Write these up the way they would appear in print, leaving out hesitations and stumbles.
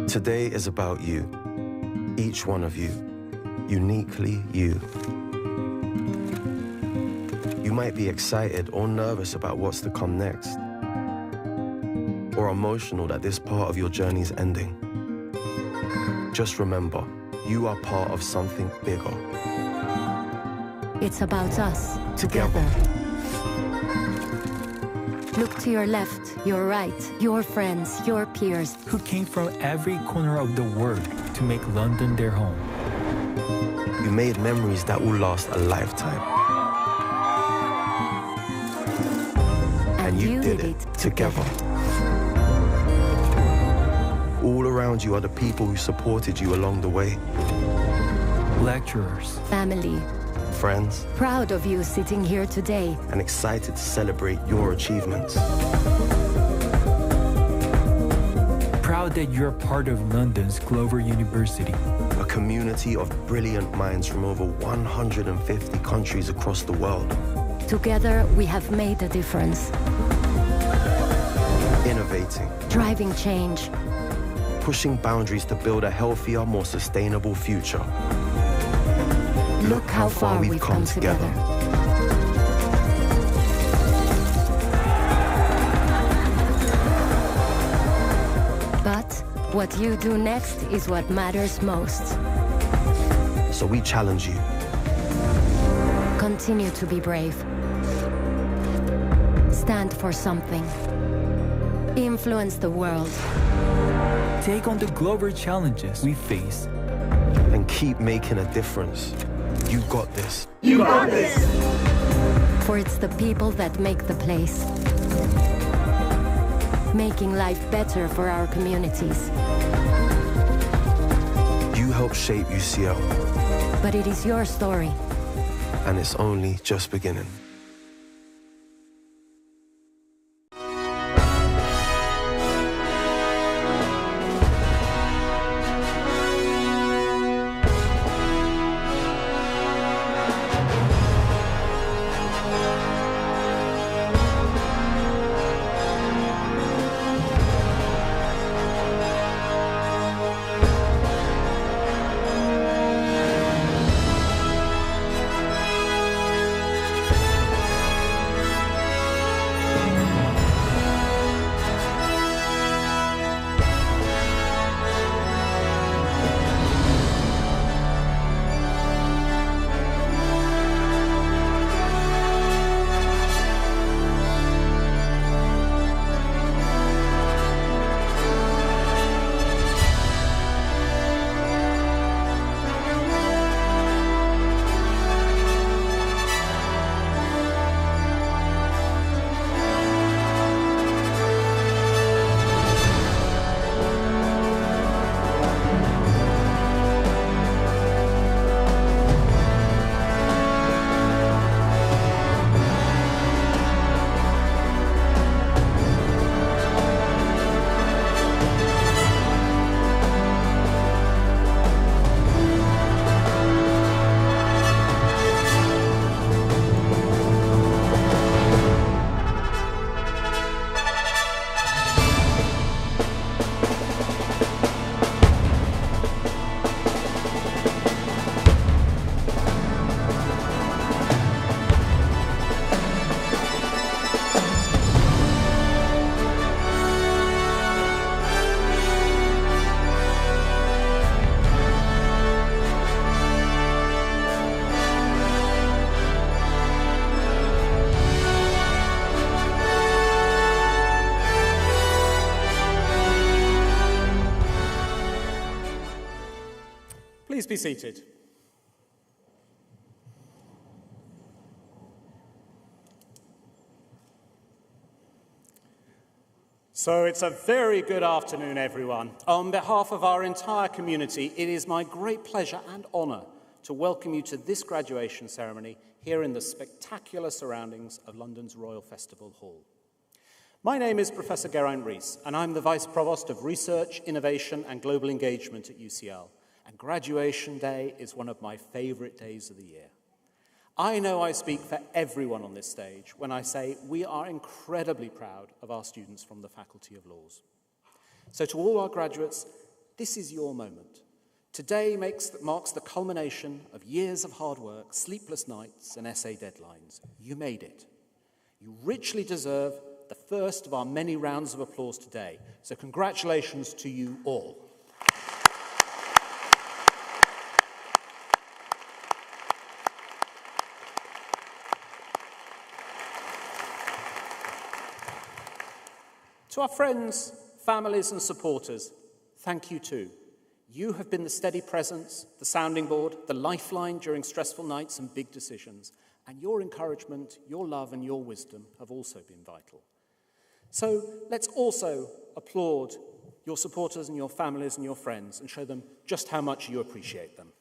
Today is about you, each one of you, uniquely you. You might be excited or nervous about what's to come next, or emotional that this part of your journey is ending. Just remember, you are part of something bigger. It's about us, Together. Look to your left, your right, your friends, your peers. Who came from every corner of the world to make London their home. You made memories that will last a lifetime. And you did it together. All around you are the people who supported you along the way. Lecturers. Family. Friends. Proud of you sitting here today. And excited to celebrate your achievements. Proud that you're part of London's Glover University. A community of brilliant minds from over 150 countries across the world. Together, we have made a difference. Innovating. Driving change. Pushing boundaries to build a healthier, more sustainable future. Look how far we've come together. But what you do next is what matters most. So we challenge you. Continue to be brave. Stand for something. Influence the world. Take on the Glover challenges we face. And keep making a difference. You got this. You got this! For it's the people that make the place. Making life better for our communities. You help shape UCL. But it is your story. And it's only just beginning. Please be seated. So it's a very good afternoon, everyone. On behalf of our entire community, it is my great pleasure and honour to welcome you to this graduation ceremony here in the spectacular surroundings of London's Royal Festival Hall. My name is Professor Geraint Rees, and I'm the Vice Provost of Research, Innovation and Global Engagement at UCL. And graduation day is one of my favourite days of the year. I know I speak for everyone on this stage when I say we are incredibly proud of our students from the Faculty of Laws. So to all our graduates, This is your moment. Today marks the culmination of years of hard work, sleepless nights, and essay deadlines. You made it. You richly deserve the first of our many rounds of applause today. So congratulations to you all. To our friends, families, and supporters, thank you too. You have been the steady presence, the sounding board, the lifeline during stressful nights and big decisions. And your encouragement, your love, and your wisdom have also been vital. So let's also applaud your supporters and your families and your friends and show them just how much you appreciate them.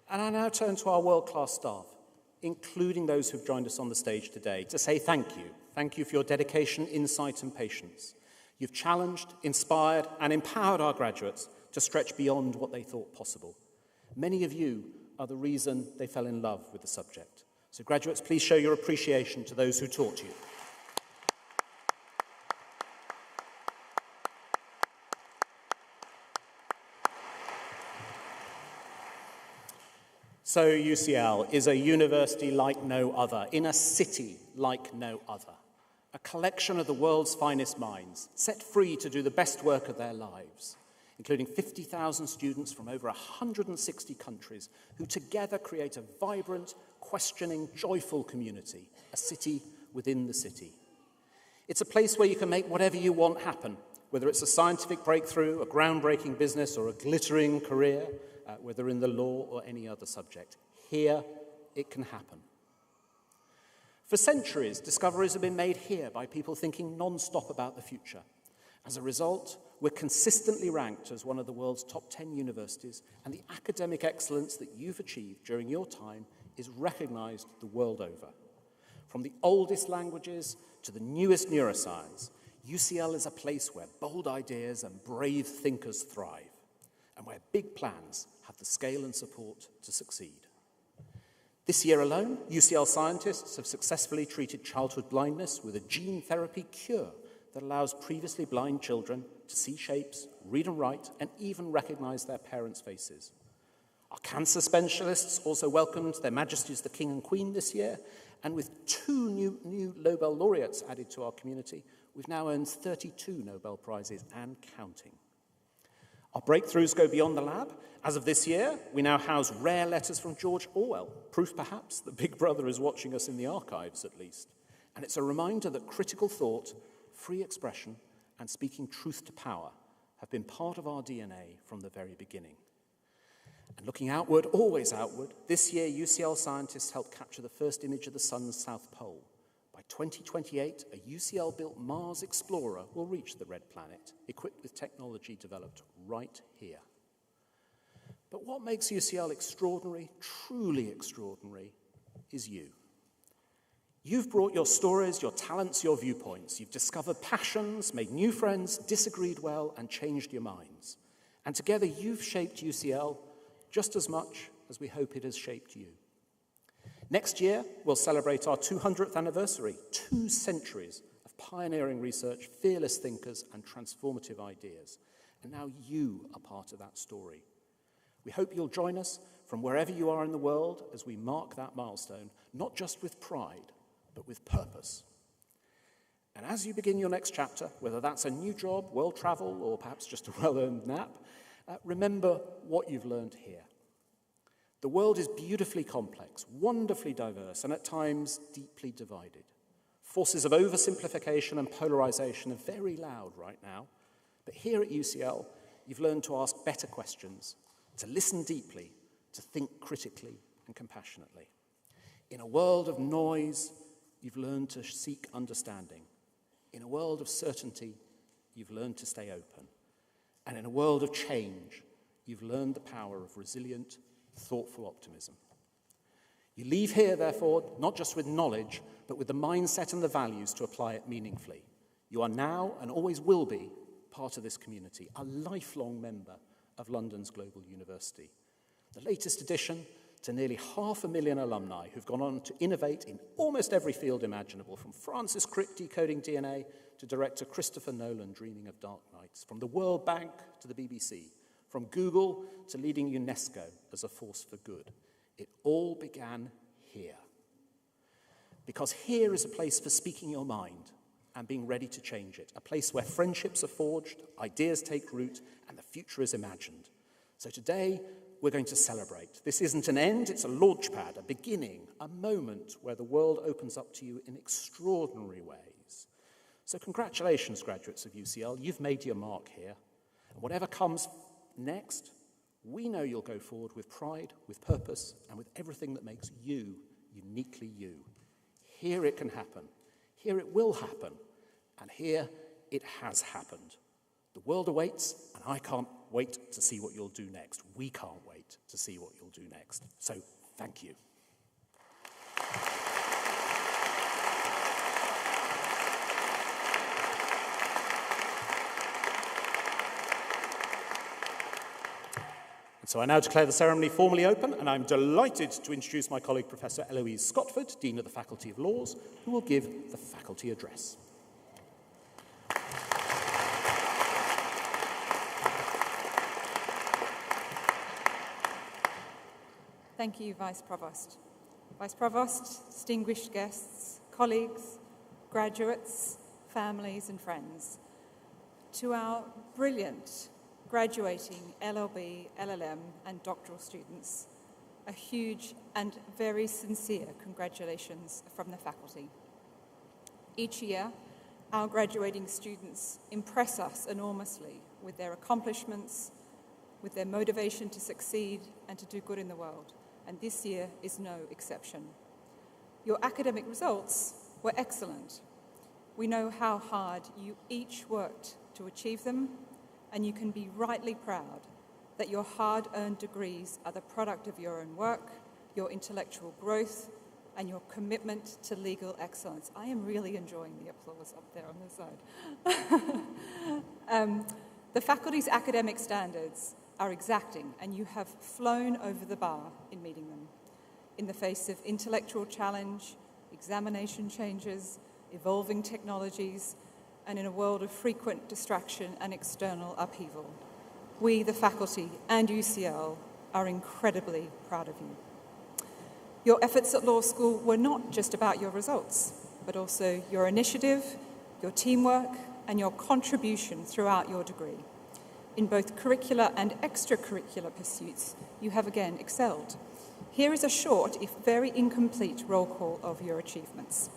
And I now turn to our world-class staff, including those who've joined us on the stage today, to say thank you. Thank you for your dedication, insight, and patience. You've challenged, inspired, and empowered our graduates to stretch beyond what they thought possible. Many of you are the reason they fell in love with the subject. So graduates, please show your appreciation to those who taught you. So UCL is a university like no other, in a city like no other, a collection of the world's finest minds, set free to do the best work of their lives, including 50,000 students from over 160 countries who together create a vibrant, questioning, joyful community, a city within the city. It's a place where you can make whatever you want happen, whether it's a scientific breakthrough, a groundbreaking business, or a glittering career, whether in the law or any other subject. Here, it can happen. For centuries, discoveries have been made here by people thinking non-stop about the future. As a result, we're consistently ranked as one of the world's top 10 universities, and the academic excellence that you've achieved during your time is recognized the world over. From the oldest languages to the newest neuroscience, UCL is a place where bold ideas and brave thinkers thrive, and where big plans have the scale and support to succeed. This year alone, UCL scientists have successfully treated childhood blindness with a gene therapy cure that allows previously blind children to see shapes, read and write, and even recognize their parents' faces. Our cancer specialists also welcomed Their Majesties the King and Queen this year, and with 2 new Nobel laureates added to our community, we've now earned 32 Nobel Prizes and counting. Our breakthroughs go beyond the lab. As of this year, we now house rare letters from George Orwell, proof perhaps that Big Brother is watching us in the archives at least. And it's a reminder that critical thought, free expression, and speaking truth to power have been part of our DNA from the very beginning. And looking outward, always outward, this year UCL scientists helped capture the first image of the sun's south pole. By 2028, a UCL-built Mars Explorer will reach the red planet, equipped with technology developed right here. But what makes UCL extraordinary, truly extraordinary, is you. You've brought your stories, your talents, your viewpoints. You've discovered passions, made new friends, disagreed well, and changed your minds. And together you've shaped UCL just as much as we hope it has shaped you. Next year, we'll celebrate our 200th anniversary, 2 centuries of pioneering research, fearless thinkers, and transformative ideas. And now you are part of that story. We hope you'll join us from wherever you are in the world as we mark that milestone, not just with pride, but with purpose. And as you begin your next chapter, whether that's a new job, world travel, or perhaps just a well-earned nap, remember what you've learned here. The world is beautifully complex, wonderfully diverse, and at times deeply divided. Forces of oversimplification and polarization are very loud right now, but here at UCL, you've learned to ask better questions, to listen deeply, to think critically and compassionately. In a world of noise, you've learned to seek understanding. In a world of certainty, you've learned to stay open. And in a world of change, you've learned the power of resilient, thoughtful optimism. You leave here, therefore, not just with knowledge, but with the mindset and the values to apply it meaningfully. You are now, and always will be, part of this community, a lifelong member of London's Global University. The latest edition, to nearly 500,000 alumni who've gone on to innovate in almost every field imaginable, from Francis Crick decoding DNA to director Christopher Nolan dreaming of Dark Knights, from the World Bank to the BBC, from Google to leading UNESCO as a force for good. It all began here. Because here is a place for speaking your mind and being ready to change it, a place where friendships are forged, ideas take root, and the future is imagined. So today, we're going to celebrate. This isn't an end, it's a launchpad, a beginning, a moment where the world opens up to you in extraordinary ways. So congratulations, graduates of UCL, you've made your mark here. And whatever comes next, we know you'll go forward with pride, with purpose, and with everything that makes you uniquely you. Here it can happen, here it will happen, and here it has happened. The world awaits, and I can't wait to see what you'll do next. We can't wait to see what you'll do next. So, thank you. And so I now declare the ceremony formally open, and I'm delighted to introduce my colleague, Professor Eloise Scotford, Dean of the Faculty of Laws, who will give the faculty address. Thank you, Vice Provost. Vice Provost, distinguished guests, colleagues, graduates, families and friends. To our brilliant graduating LLB, LLM and doctoral students, a huge and very sincere congratulations from the faculty. Each year, our graduating students impress us enormously with their accomplishments, with their motivation to succeed and to do good in the world. And this year is no exception. Your academic results were excellent. We know how hard you each worked to achieve them, and you can be rightly proud that your hard-earned degrees are the product of your own work, your intellectual growth, and your commitment to legal excellence. I am really enjoying the applause up there on the side. The faculty's academic standards are exacting, and you have flown over the bar in meeting them. In the face of intellectual challenge, examination changes, evolving technologies, and in a world of frequent distraction and external upheaval, we, the faculty and UCL, are incredibly proud of you. Your efforts at law school were not just about your results, but also your initiative, your teamwork, and your contribution throughout your degree. In both curricular and extracurricular pursuits, you have again excelled. Here is a short, if very incomplete, roll call of your achievements.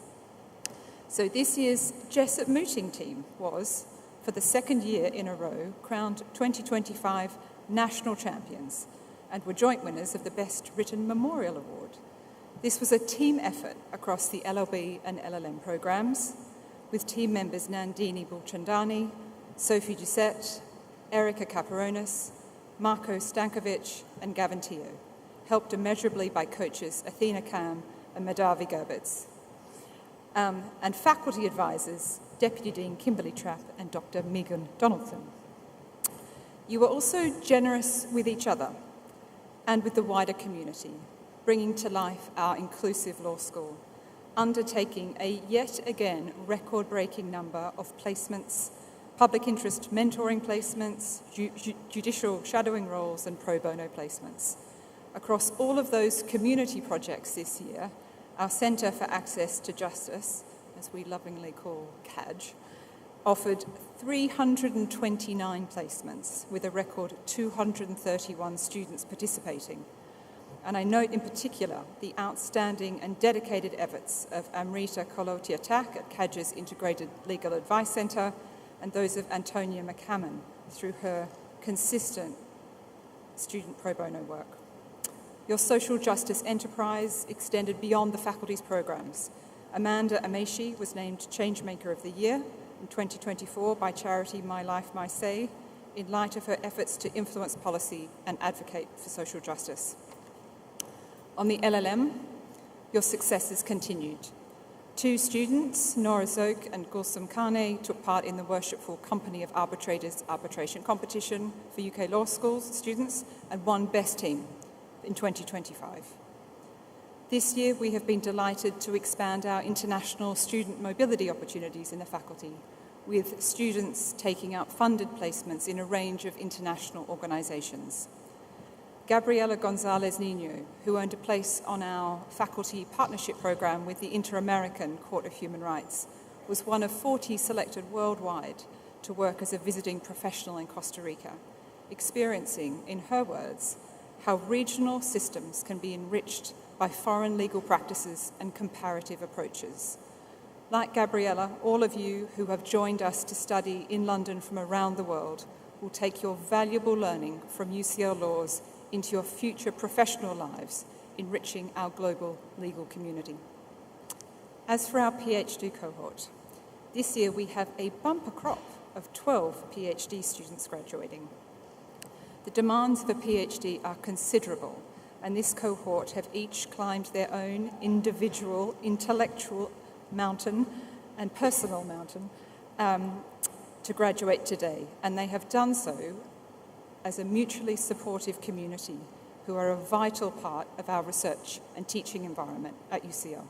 So this year's Jessup Mooting team was, for the second year in a row, crowned 2025 national champions and were joint winners of the Best Written Memorial Award. This was a team effort across the LLB and LLM programs, with team members Nandini Bulchandani, Sophie Doucette, Erica Caperonis, Marco Stankovic, and Gavin Teo, helped immeasurably by coaches Athena Kam and Madhavi Gerbitz, and faculty advisors Deputy Dean Kimberly Trapp and Dr. Megan Donaldson. You were also generous with each other and with the wider community, bringing to life our inclusive law school, undertaking a yet again record-breaking number of placements, public interest mentoring placements, judicial shadowing roles, and pro bono placements. Across all of those community projects this year, our Centre for Access to Justice, as we lovingly call CAJ, offered 329 placements with a record 231 students participating. And I note in particular the outstanding and dedicated efforts of Amrita Kolotia-Tak at CAJ's Integrated Legal Advice Centre and those of Antonia McCammon through her consistent student pro bono work. Your social justice enterprise extended beyond the faculty's programs. Amanda Ameshi was named Changemaker of the Year in 2024 by charity My Life, My Say, in light of her efforts to influence policy and advocate for social justice. On the LLM, your successes continued. 2 students, Nora Zoke and Gulsum Kane, took part in the Worshipful Company of Arbitrators arbitration competition for UK law schools students and won Best Team. in 2025. This year, we have been delighted to expand our international student mobility opportunities in the faculty, with students taking up funded placements in a range of international organisations. Gabriela Gonzalez Niño, who earned a place on our faculty partnership programme with the Inter-American Court of Human Rights, was one of 40 selected worldwide to work as a visiting professional in Costa Rica, experiencing, in her words, how regional systems can be enriched by foreign legal practices and comparative approaches. Like Gabriela, all of you who have joined us to study in London from around the world will take your valuable learning from UCL laws into your future professional lives, enriching our global legal community. As for our PhD cohort, this year we have a bumper crop of 12 PhD students graduating. The demands of a PhD are considerable, and this cohort have each climbed their own individual intellectual mountain and personal mountain to graduate today, and they have done so as a mutually supportive community who are a vital part of our research and teaching environment at UCL.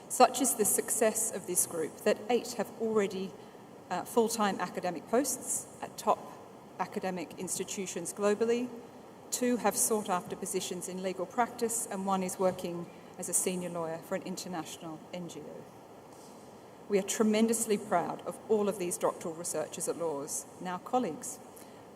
Such is the success of this group that 8 have already full-time academic posts at top academic institutions globally, 2 have sought after positions in legal practice, and 1 is working as a senior lawyer for an international NGO. We are tremendously proud of all of these doctoral researchers at Laws, now colleagues,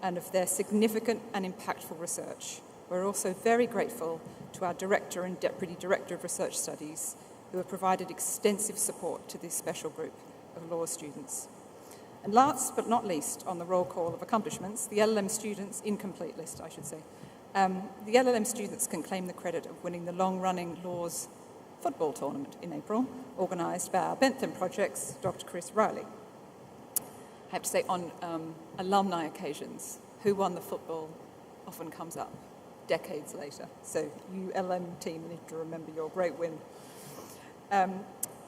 and of their significant and impactful research. We're also very grateful to our Director and Deputy Director of Research Studies, who have provided extensive support to this special group of law students. And last but not least, on the roll call of accomplishments, the LLM students, incomplete list, I should say. The LLM students can claim the credit of winning the long-running Laws football tournament in April, organised by our Bentham Project's Dr. Chris Riley. I have to say, on alumni occasions, who won the football often comes up decades later. So you LLM team need to remember your great win.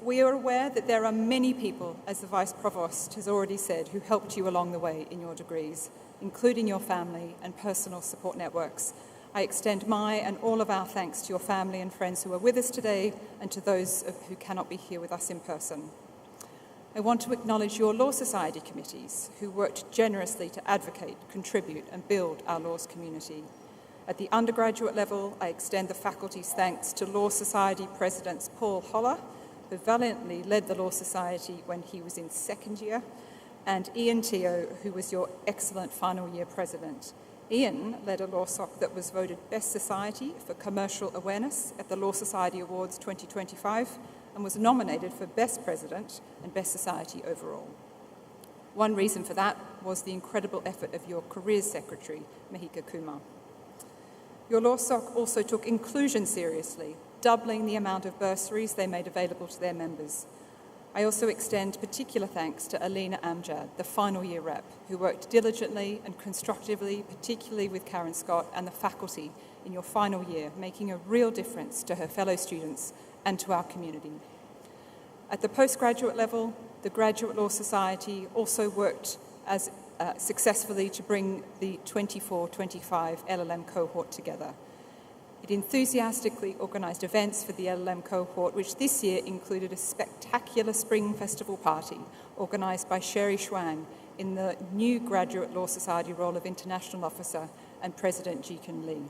We are aware that there are many people, as the Vice Provost has already said, who helped you along the way in your degrees, including your family and personal support networks. I extend my and all of our thanks to your family and friends who are with us today and to those who cannot be here with us in person. I want to acknowledge your Law Society committees who worked generously to advocate, contribute and build our laws community. At the undergraduate level, I extend the faculty's thanks to Law Society Presidents Paul Holler, who valiantly led the Law Society when he was in second year, and Ian Teo, who was your excellent final year president. Ian led a law soc that was voted Best Society for Commercial Awareness at the Law Society Awards 2025 and was nominated for Best President and Best Society overall. One reason for that was the incredible effort of your Careers Secretary, Mahika Kumar. Your law soc also took inclusion seriously, doubling the amount of bursaries they made available to their members. I also extend particular thanks to Alina Amjad, the final year rep, who worked diligently and constructively, particularly with Karen Scott and the faculty in your final year, making a real difference to her fellow students and to our community. At the postgraduate level, the Graduate Law Society also worked successfully to bring the 24-25 LLM cohort together. It enthusiastically organised events for the LLM cohort, which this year included a spectacular spring festival party organised by Sherry Schwang in the new Graduate Law Society role of International Officer and President Jikin Lee.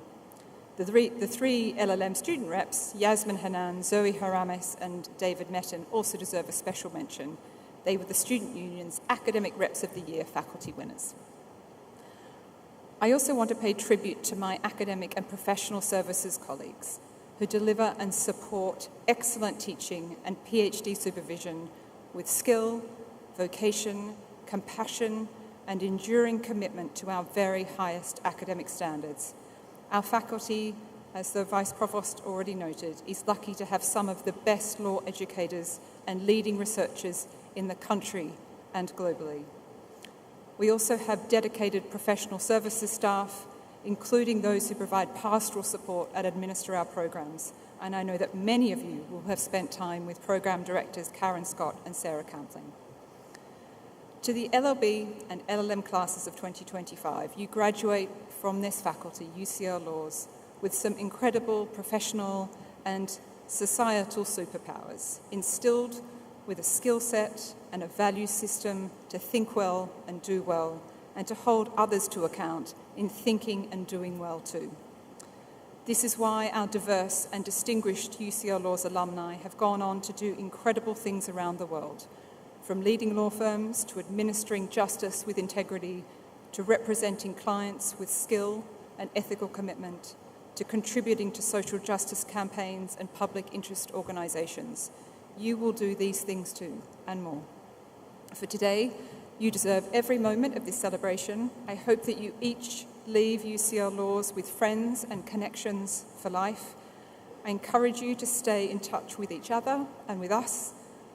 The three LLM student reps, Yasmin Hanan, Zoe Harames and David Metten, also deserve a special mention. They were the Student Union's Academic Reps of the Year faculty winners. I also want to pay tribute to my academic and professional services colleagues who deliver and support excellent teaching and PhD supervision with skill, vocation, compassion, and enduring commitment to our very highest academic standards. Our faculty, as the Vice Provost already noted, is lucky to have some of the best law educators and leading researchers in the country and globally. We also have dedicated professional services staff, including those who provide pastoral support and administer our programs. And I know that many of you will have spent time with program directors Karen Scott and Sarah Campling. To the LLB and LLM classes of 2025, you graduate from this faculty, UCL Laws, with some incredible professional and societal superpowers, instilled with a skill set and a value system to think well and do well, and to hold others to account in thinking and doing well too. This is why our diverse and distinguished UCL Laws alumni have gone on to do incredible things around the world, from leading law firms to administering justice with integrity, to representing clients with skill and ethical commitment, to contributing to social justice campaigns and public interest organisations. You will do these things too, and more. For today, you deserve every moment of this celebration. I hope that you each leave UCL Laws with friends and connections for life. I encourage you to stay in touch with each other and with us.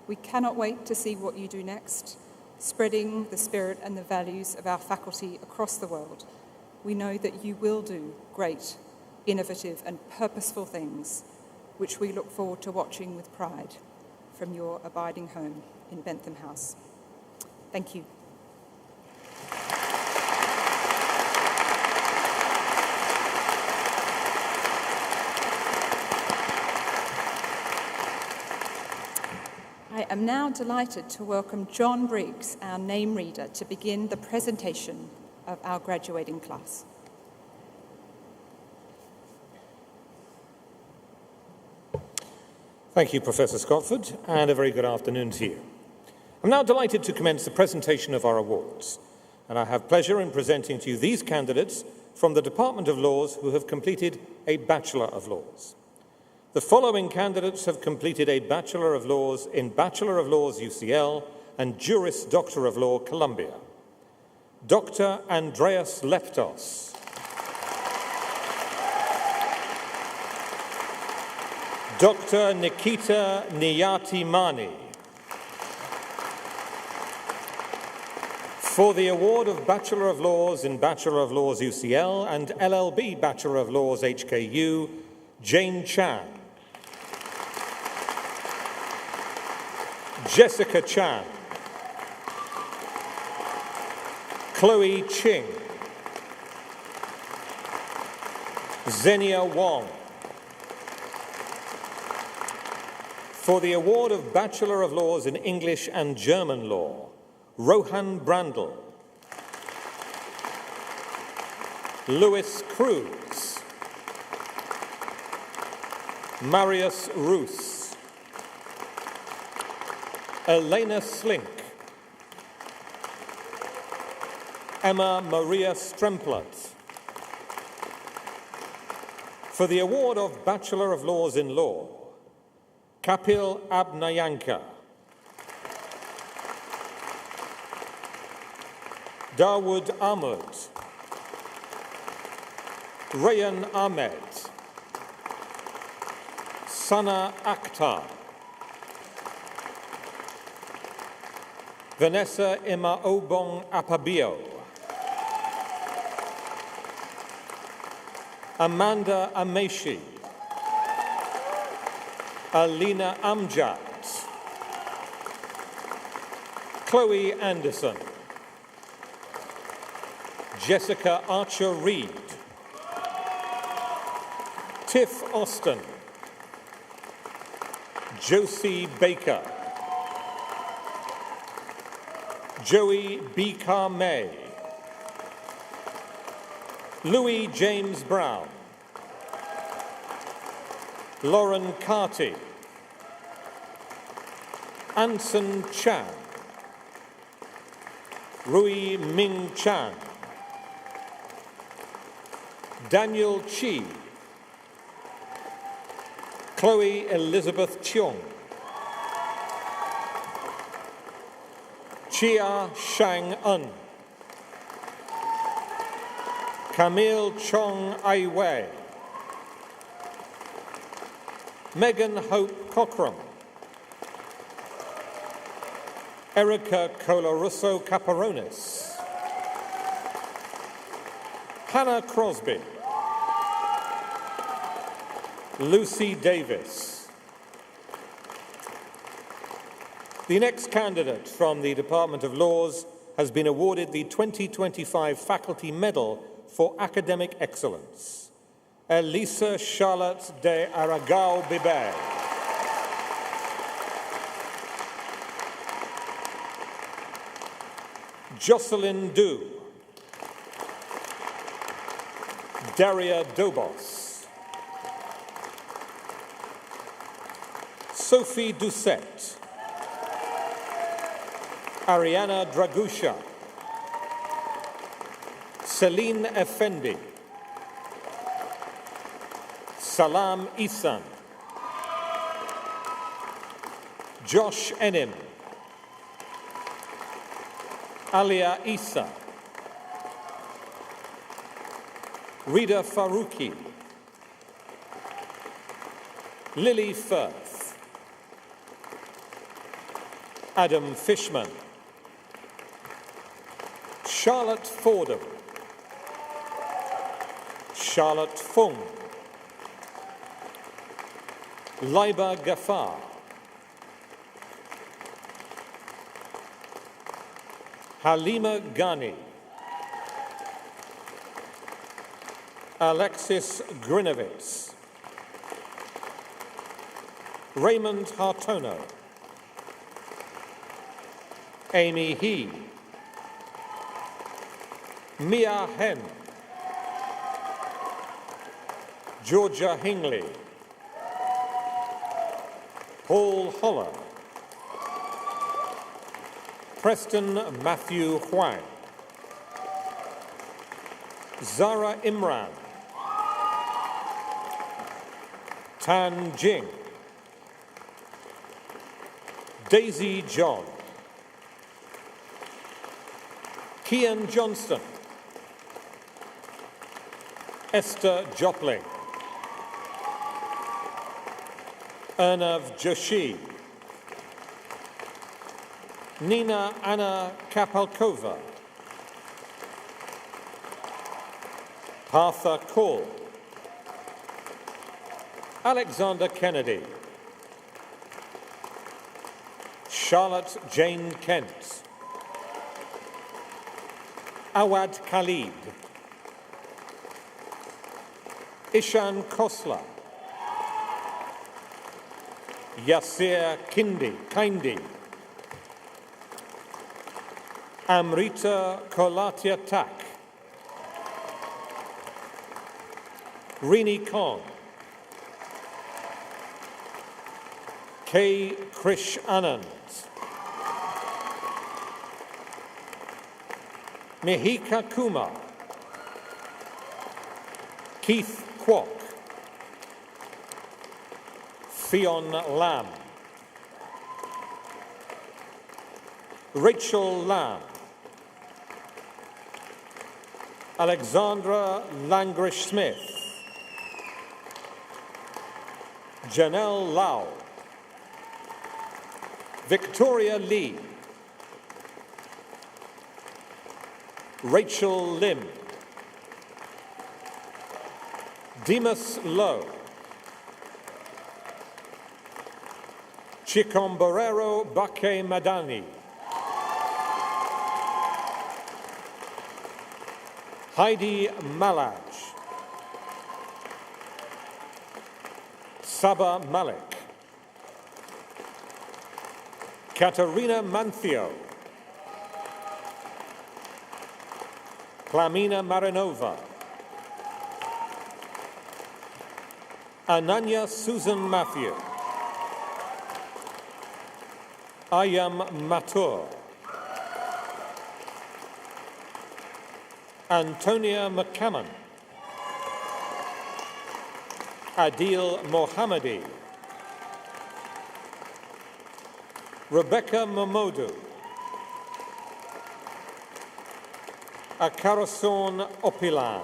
We cannot wait to see what you do next, spreading the spirit and the values of our faculty across the world. We know that you will do great, innovative and purposeful things, which we look forward to watching with pride from your abiding home in Bentham House. Thank you. I am now delighted to welcome John Briggs, our name reader, to begin the presentation of our graduating class. Thank you, Professor Scotford, and a very good afternoon to you. I'm now delighted to commence the presentation of our awards, and I have pleasure in presenting to you these candidates from the Department of Laws who have completed a Bachelor of Laws. The following candidates have completed a Bachelor of Laws in Bachelor of Laws UCL and Juris Doctor of Law Columbia. Dr. Andreas Leptos. Dr. Nikita Niyatimani. For the award of Bachelor of Laws in Bachelor of Laws UCL and LLB Bachelor of Laws HKU, Jane Chan. Jessica Chan. Chloe Ching. Zenia Wong. For the award of Bachelor of Laws in English and German Law, Rohan Brandl. Louis Cruz. Marius Roos. Elena Slink. Emma Maria Stremplet. For the award of Bachelor of Laws in Law, Kapil Abnayanka. Dawood Ahmed. Rayan Ahmed. Sana Akhtar. Vanessa Emma Obong Apabio. Amanda Ameshi. Alina Amjad. Chloe Anderson. Jessica Archer-Reed. Tiff Austin. Josie Baker. Joey B. May. Louis James Brown. Lauren Carty. Anson Chan. Rui Ming Chan. Daniel Chi. Chloe Elizabeth Cheong. Chia Shang-un. Camille Chong Ai-Wei. Megan Hope Cockram. Erica Colarusso Caparonis. Hannah Crosby. Lucy Davis. The next candidate from the Department of Laws has been awarded the 2025 Faculty Medal for Academic Excellence. Elisa Charlotte de Aragao Bibe. Jocelyn Du. Daria Dobos. Sophie Doucette. Ariana Dragusha. Celine Effendi. Salam Isan. Josh Enim. Alia Isa. Rida Farouki. Lily Firth. Adam Fishman. Charlotte Fordham. Charlotte Fung. Laiba Ghaffar. Halima Ghani. Alexis Grinovitz. Raymond Hartono. Amy He. Mia Hen. Georgia Hingley. Paul Holler. Preston Matthew Huang. Zara Imran. Tan Jing. Daisy John. Kian Johnston. Esther Jopling. Ernav Joshi. Nina Anna Kapalkova. Partha Kaul. Alexander Kennedy. Charlotte Jane Kent. Awad Khalid. Ishan Khosla. Yasir Kindi. Amrita Kolatia Tak. Rini Kong. K. Krish Anand. Mihika Kumar. Keith Kwok. Fionn Lam. Rachel Lam. Alexandra Langrish-Smith. Janelle Lau. Victoria Lee. Rachel Lim. Demas Lowe. Chikomborero Bake Madani. Heidi Malaj. Saba Malik. Katerina Manthio. Klamina Marinova. Ananya Susan Matthew. Ayam Matur. Antonia McCammon. Adil Mohammadi. Rebecca Momodu. Akarason Opilan.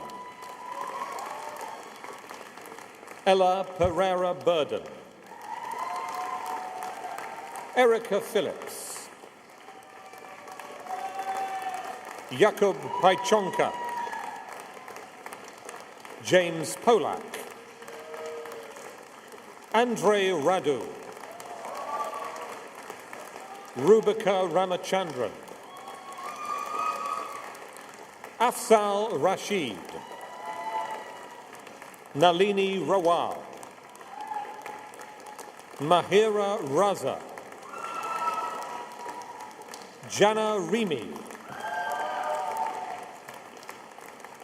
Ella Pereira Burden. Erica Phillips. Jakub Pajchonka. James Polak. Andre Radu. Rubika Ramachandran. Afzal Rashid. Nalini Rawal, Mahira Raza, Jana Rimi,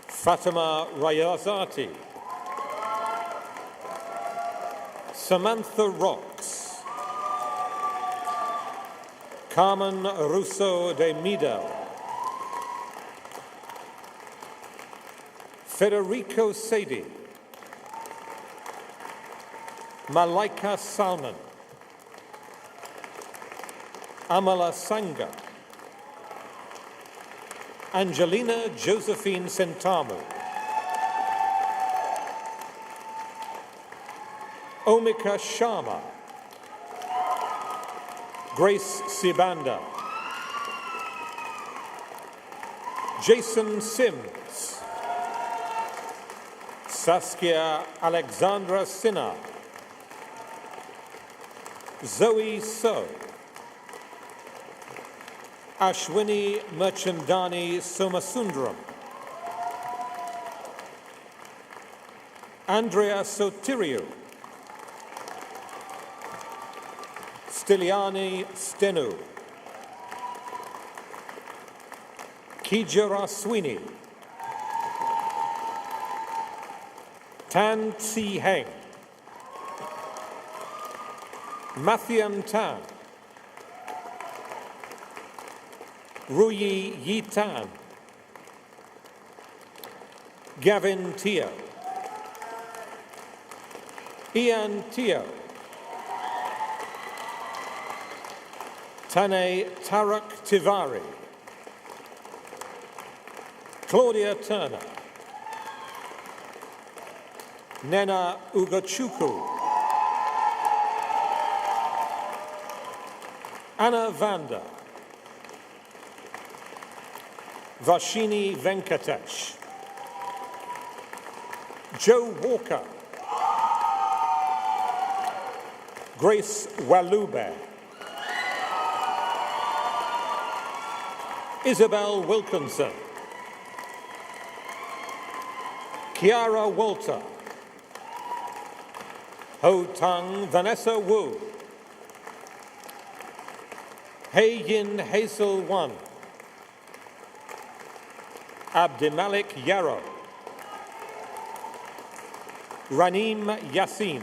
Fatima Rayazati, Samantha Rox, Carmen Russo de Midel, Federico Sadi, Malaika Salman, Amala Sangha, Angelina Josephine Sentamu, Omika Sharma, Grace Sibanda, Jason Sims, Saskia Alexandra Sinha, Zoe So, Ashwini Merchandani Somasundram, Andrea Sotiriou, Stiliani Stenu, Kijara Sweeney, Tan Tsi Heng, Mathiam Tan, Ruyi Yitan, Gavin Teo, Ian Teo, Tane Tarak Tivari, Claudia Turner, Nena Ugochukwu, Anna Vanda, Vashini Venkatesh, Joe Walker, Grace Walube, Isabel Wilkinson, Kiara Walter, Ho Tang Vanessa Wu, Hei Yin Hazel Wan, Abdimalik Yarrow, Ranim Yassin,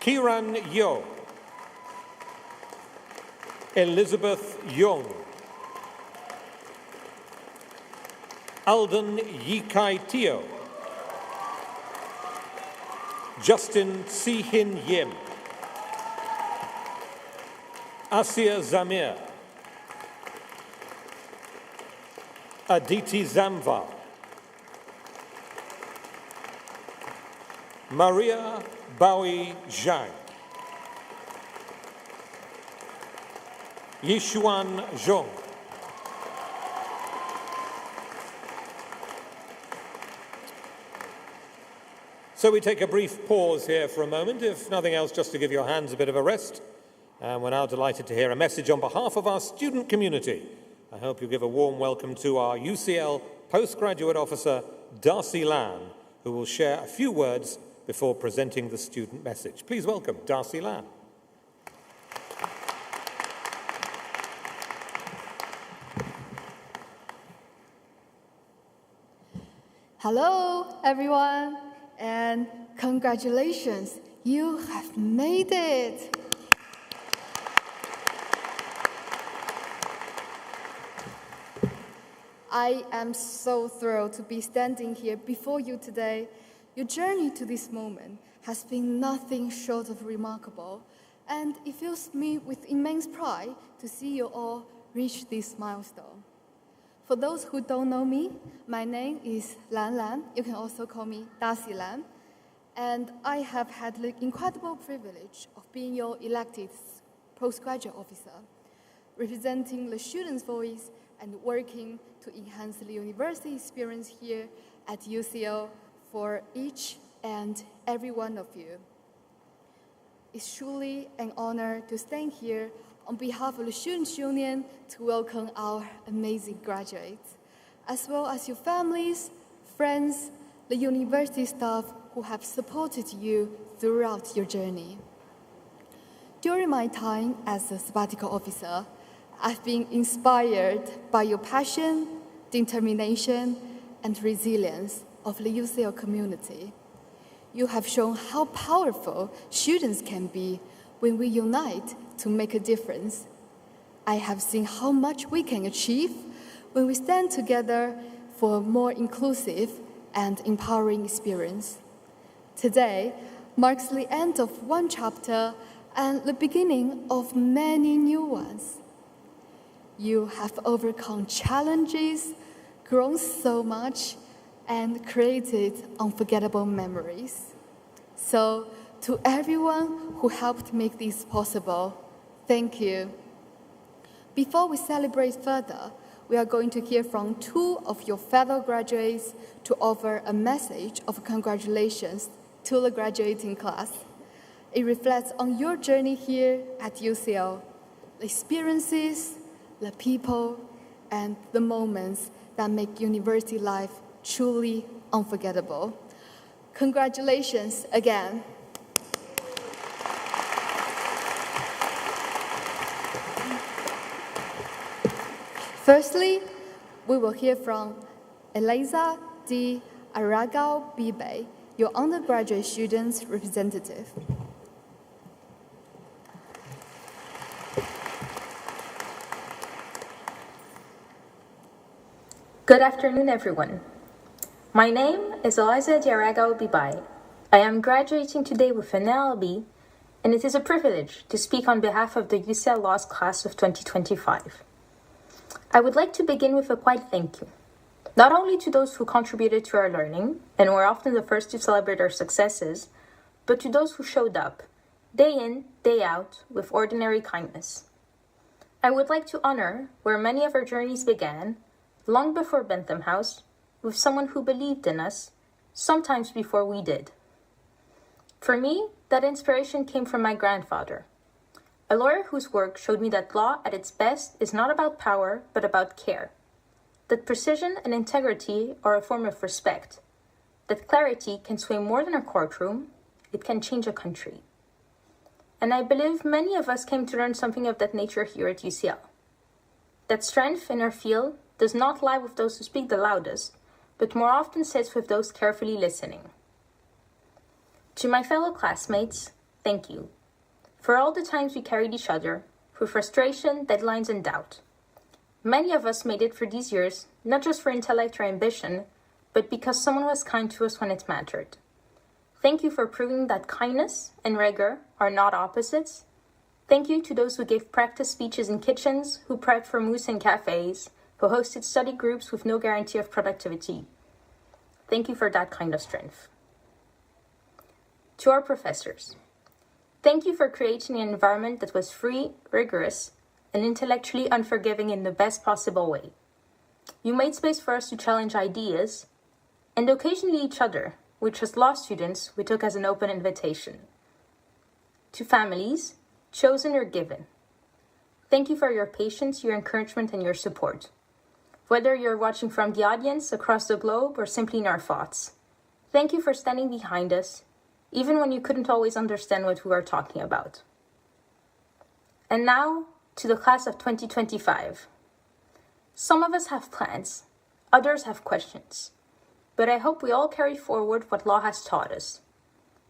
Kiran Yo, Elizabeth Young, Alden Yikai Teo, Justin Si-Hin Yim, Asia Zamir, Aditi Zamva, Maria Baui Zhang, Yishuan Zhong, so we take a brief pause here for a moment, if nothing else, just to give your hands a bit of a rest. And we're now delighted to hear a message on behalf of our student community. I hope you give a warm welcome to our UCL postgraduate officer, Darcy Lan, who will share a few words before presenting the student message. Please welcome Darcy Lan. Hello, everyone, and congratulations, you have made it. I am so thrilled to be standing here before you today. Your journey to this moment has been nothing short of remarkable, and it fills me with immense pride to see you all reach this milestone. For those who don't know me, my name is Lan Lan. You can also call me Darcy Lan. And I have had the incredible privilege of being your elected postgraduate officer, representing the students' voice and working to enhance the university experience here at UCL for each and every one of you. It's truly an honor to stand here on behalf of the Students' Union to welcome our amazing graduates, as well as your families, friends, the university staff who have supported you throughout your journey. During my time as a sabbatical officer, I've been inspired by your passion, determination, and resilience of the UCL community. You have shown how powerful students can be when we unite to make a difference. I have seen how much we can achieve when we stand together for a more inclusive and empowering experience. Today marks the end of one chapter and the beginning of many new ones. You have overcome challenges, grown so much, and created unforgettable memories. So, to everyone who helped make this possible, thank you. Before we celebrate further, we are going to hear from two of your fellow graduates to offer a message of congratulations to the graduating class. It reflects on your journey here at UCL, the experiences, the people, and the moments that make university life truly unforgettable. Congratulations again. Firstly, we will hear from Eliza D. Aragao Bibe, your undergraduate student's representative. Good afternoon, everyone. My name is Eliza Diaragao Bibai. I am graduating today with an LLB, and it is a privilege to speak on behalf of the UCL Laws class of 2025. I would like to begin with a quiet thank you, not only to those who contributed to our learning and were often the first to celebrate our successes, but to those who showed up, day in, day out, with ordinary kindness. I would like to honor where many of our journeys began, long before Bentham House, with someone who believed in us, sometimes before we did. For me, that inspiration came from my grandfather, a lawyer whose work showed me that law at its best is not about power, but about care, that precision and integrity are a form of respect, that clarity can sway more than a courtroom, it can change a country. And I believe many of us came to learn something of that nature here at UCL. That strength in our field does not lie with those who speak the loudest, but more often sits with those carefully listening. To my fellow classmates, thank you for all the times we carried each other through frustration, deadlines, and doubt. Many of us made it for these years, not just for intellect or ambition, but because someone was kind to us when it mattered. Thank you for proving that kindness and rigor are not opposites. Thank you to those who gave practice speeches in kitchens, who prepped for moose in cafes, who hosted study groups with no guarantee of productivity. Thank you for that kind of strength. To our professors, thank you for creating an environment that was free, rigorous, and intellectually unforgiving in the best possible way. You made space for us to challenge ideas, and occasionally each other, which as law students we took as an open invitation. To families, chosen or given, thank you for your patience, your encouragement, and your support. Whether you're watching from the audience, across the globe, or simply in our thoughts, thank you for standing behind us, even when you couldn't always understand what we were talking about. And now, to the class of 2025. Some of us have plans, others have questions, but I hope we all carry forward what law has taught us.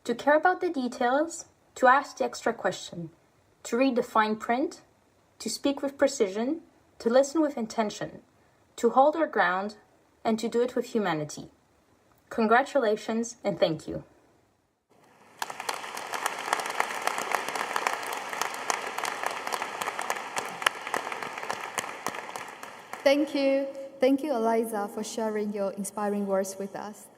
To care about the details, to ask the extra question, to read the fine print, to speak with precision, to listen with intention, to hold our ground, and to do it with humanity. Congratulations and thank you. Thank you. Thank you, Eliza, for sharing your inspiring words with us.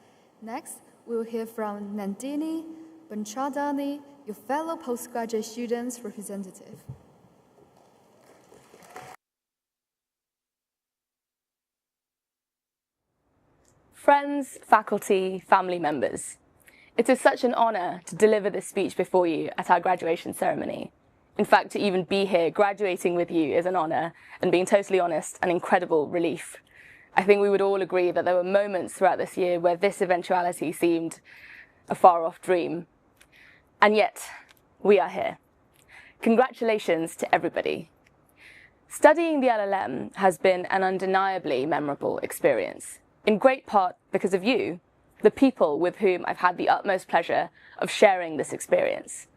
Next, we will hear from Nandini Banchadani, your fellow postgraduate students representative. Friends, faculty, family members, it is such an honor to deliver this speech before you at our graduation ceremony. In fact, to even be here graduating with you is an honor, and being totally honest, an incredible relief. I think we would all agree that there were moments throughout this year where this eventuality seemed a far-off dream. And yet, we are here. Congratulations to everybody. Studying the LLM has been an undeniably memorable experience, in great part because of you, the people with whom I've had the utmost pleasure of sharing this experience.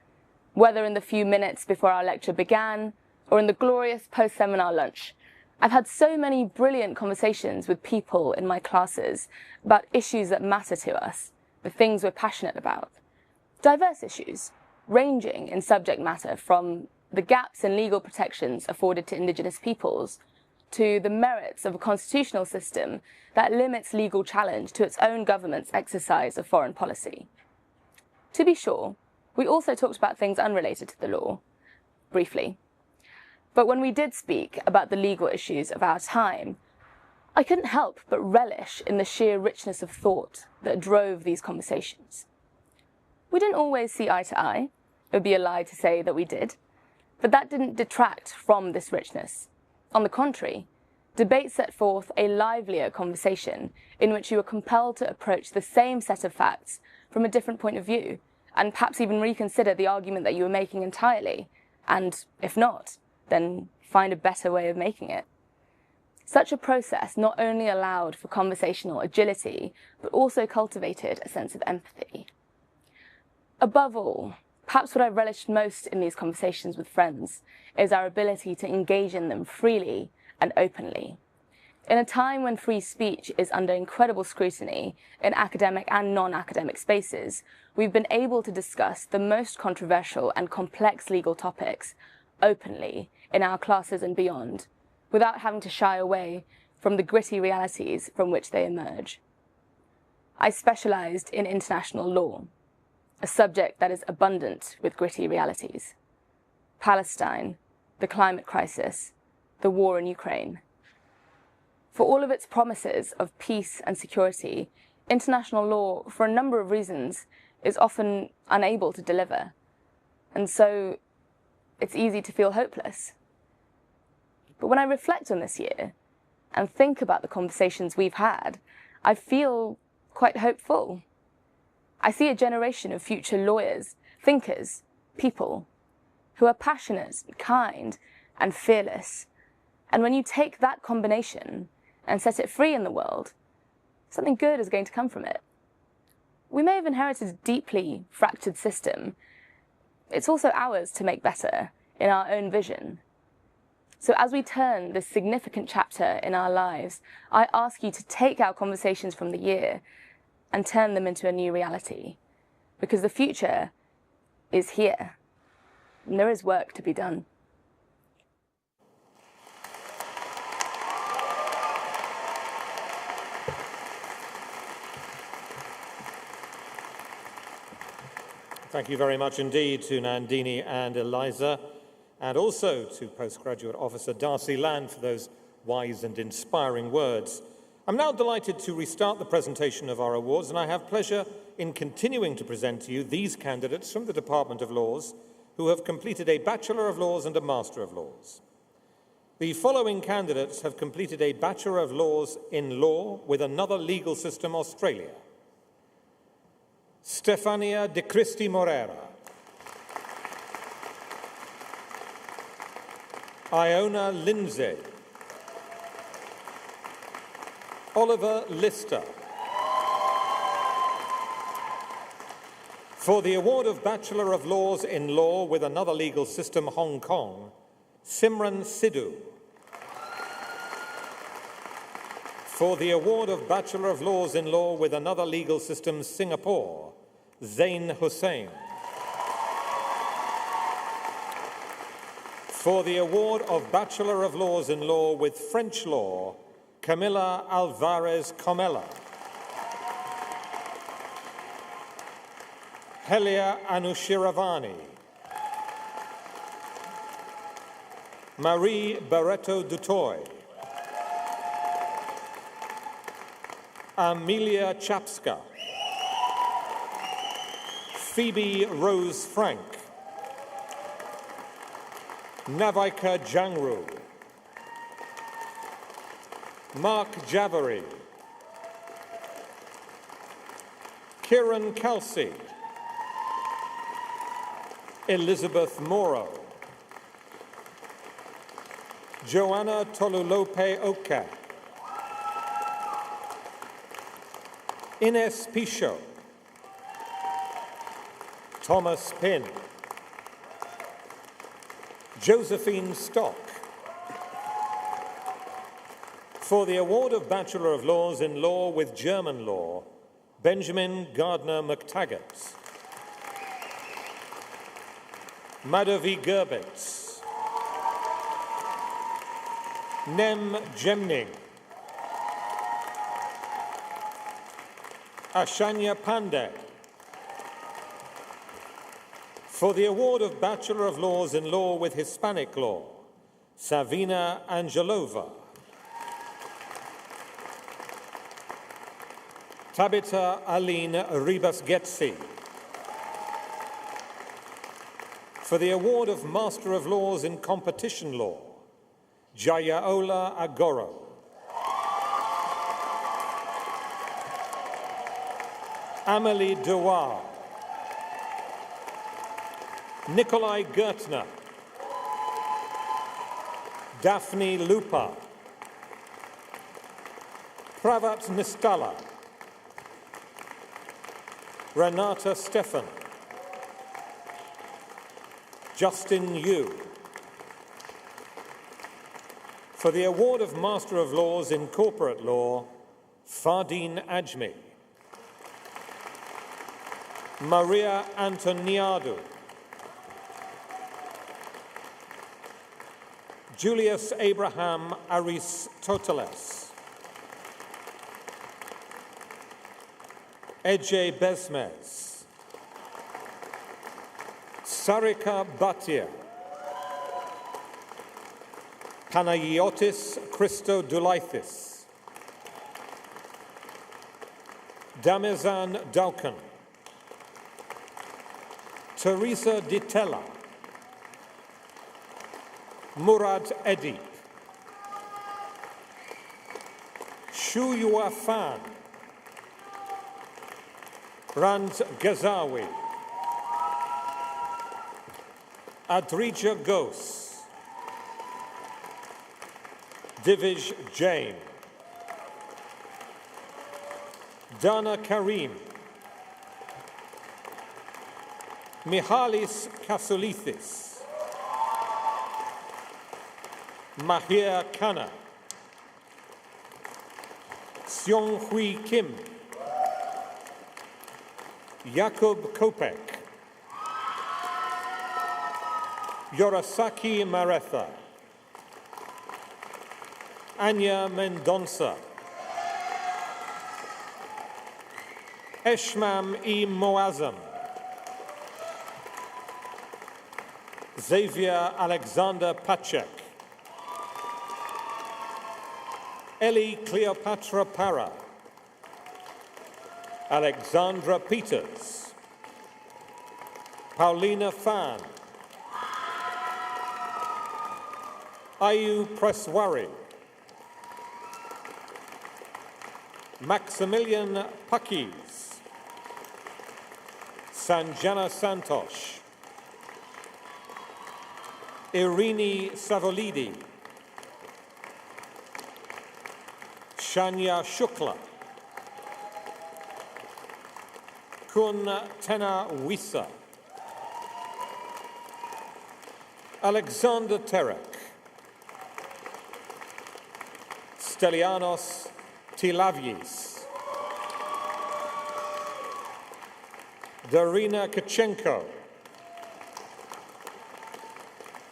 Whether in the few minutes before our lecture began, or in the glorious post-seminar lunch, I've had so many brilliant conversations with people in my classes about issues that matter to us, the things we're passionate about. Diverse issues, ranging in subject matter from the gaps in legal protections afforded to Indigenous peoples to the merits of a constitutional system that limits legal challenge to its own government's exercise of foreign policy. To be sure, we also talked about things unrelated to the law, briefly. But when we did speak about the legal issues of our time, I couldn't help but relish in the sheer richness of thought that drove these conversations. We didn't always see eye to eye. It would be a lie to say that we did. But that didn't detract from this richness. On the contrary, debate set forth a livelier conversation in which you were compelled to approach the same set of facts from a different point of view, and perhaps even reconsider the argument that you were making entirely, and if not, then find a better way of making it. Such a process not only allowed for conversational agility, but also cultivated a sense of empathy. Above all, perhaps what I relished most in these conversations with friends is our ability to engage in them freely and openly. In a time when free speech is under incredible scrutiny in academic and non-academic spaces, we've been able to discuss the most controversial and complex legal topics openly in our classes and beyond, without having to shy away from the gritty realities from which they emerge. I specialized in international law, a subject that is abundant with gritty realities. Palestine, the climate crisis, the war in Ukraine. For all of its promises of peace and security, international law, for a number of reasons, is often unable to deliver. And so it's easy to feel hopeless. But when I reflect on this year and think about the conversations we've had, I feel quite hopeful. I see a generation of future lawyers, thinkers, people who are passionate, kind, and fearless. And when you take that combination and set it free in the world, something good is going to come from it. We may have inherited a deeply fractured system. It's also ours to make better in our own vision. So as we turn this significant chapter in our lives, I ask you to take our conversations from the year and turn them into a new reality, because the future is here, and there is work to be done. Thank you very much indeed to Nandini and Eliza, and also to Postgraduate Officer Darcy Land for those wise and inspiring words. I'm now delighted to restart the presentation of our awards, and I have pleasure in continuing to present to you these candidates from the Department of Laws who have completed a Bachelor of Laws and a Master of Laws. The following candidates have completed a Bachelor of Laws in Law with another legal system, Australia. Stefania De Cristi Morera, Iona Lindsay, Oliver Lister. For the award of Bachelor of Laws in Law with another legal system, Hong Kong, Simran Sidhu. For the award of Bachelor of Laws in Law with another legal system, Singapore, Zain Hussain. For the award of Bachelor of Laws in Law with French Law, Camila Alvarez Comella. Helia Anushiravani. Marie Barreto Dutoy. Amelia Chapska. Phoebe Rose Frank. Navaika Jangru. Mark Javary, Kieran Kelsey, Elizabeth Morrow, Joanna Tolulope Oka, Ines Pichot, Thomas Pinn, Josephine Stock. For the award of Bachelor of Laws in Law with German Law, Benjamin Gardner McTaggart, Madhavi Gerbitz, Nem Jemning, Ashanya Pandey. For the award of Bachelor of Laws in Law with Hispanic Law, Savina Angelova, Tabitha Aline Ribas-Getzi. For the award of Master of Laws in Competition Law, Jayaola Agoro. Amelie Dewar, Nikolai Gertner, Daphne Lupa, Pravat Nistala, Renata Stephan, Justin Yu. For the award of Master of Laws in Corporate Law, Fardeen Ajmi, Maria Antoniadou, Julius Abraham Aristoteles, Ejay Besmes, Sarika Bhatia, Panagiotis Christodoulithis, Damizan Daukan, Teresa Ditella, Murad Edip, Shu Yuafan, Rand Ghazawi, Adrija Ghosh, Divij Jain, Dana Karim, Mihalis Kasoulithis, Mahir Khanna, Seong Hui Kim, Jakub Kopek, Yorosaki Maretha, Anya Mendonça, Eshmam E. Moazzam, Xavier Alexander Pacek, Ellie Cleopatra Para, Alexandra Peters, Paulina Fan, Ayu Preswari, Maximilian Pakis, Sanjana Santosh, Irini Savolidi, Shanya Shukla, Kun Tena Wisa, Alexander Terek, Stelianos Tilavies, Darina Kachenko,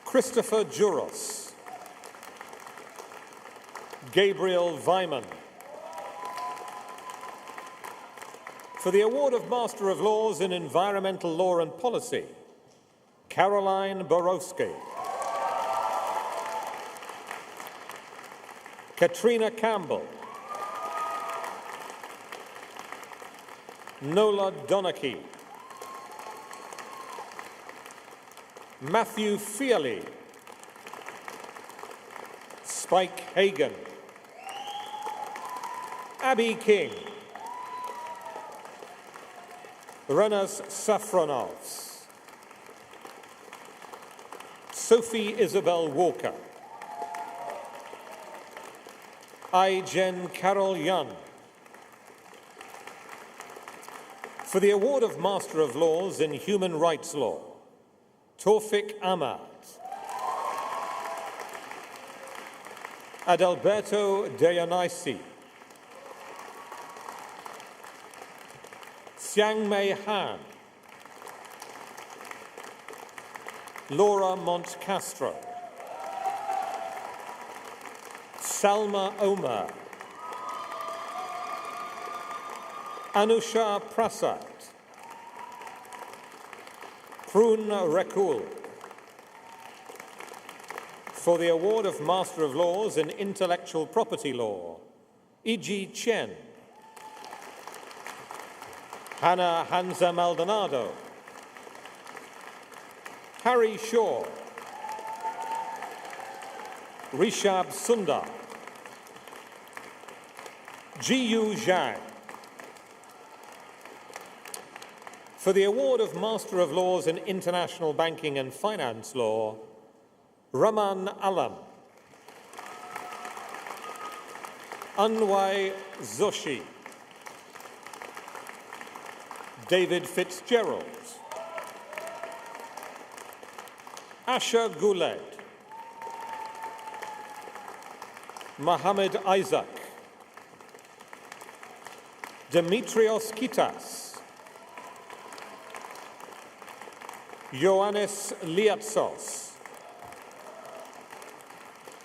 Christopher Juros, Gabriel Weiman. For the award of Master of Laws in Environmental Law and Policy, Caroline Borowski, Katrina Campbell, Nola Donachie, Matthew Feely, Spike Hagan, Abby King, Renas Safronovs, Sophie Isabel Walker, I-Jen Carol Young. For the award of Master of Laws in Human Rights Law, Taufik Ahmad, Adalberto Dionisi, Xiang Mei Han, Laura Montcastro, Salma Omar, Anusha Prasad, Prun Rekul. For the award of Master of Laws in Intellectual Property Law, Iji Chen, Hannah Hansa Maldonado, Harry Shaw, Rishab Sundar, Jiyu Zhang. For the award of Master of Laws in International Banking and Finance Law, Raman Alam, Anwai Zoshi, David Fitzgerald, Asha Guled, Mohammed Isaac, Demetrios Kitas, Ioannis Liatsos,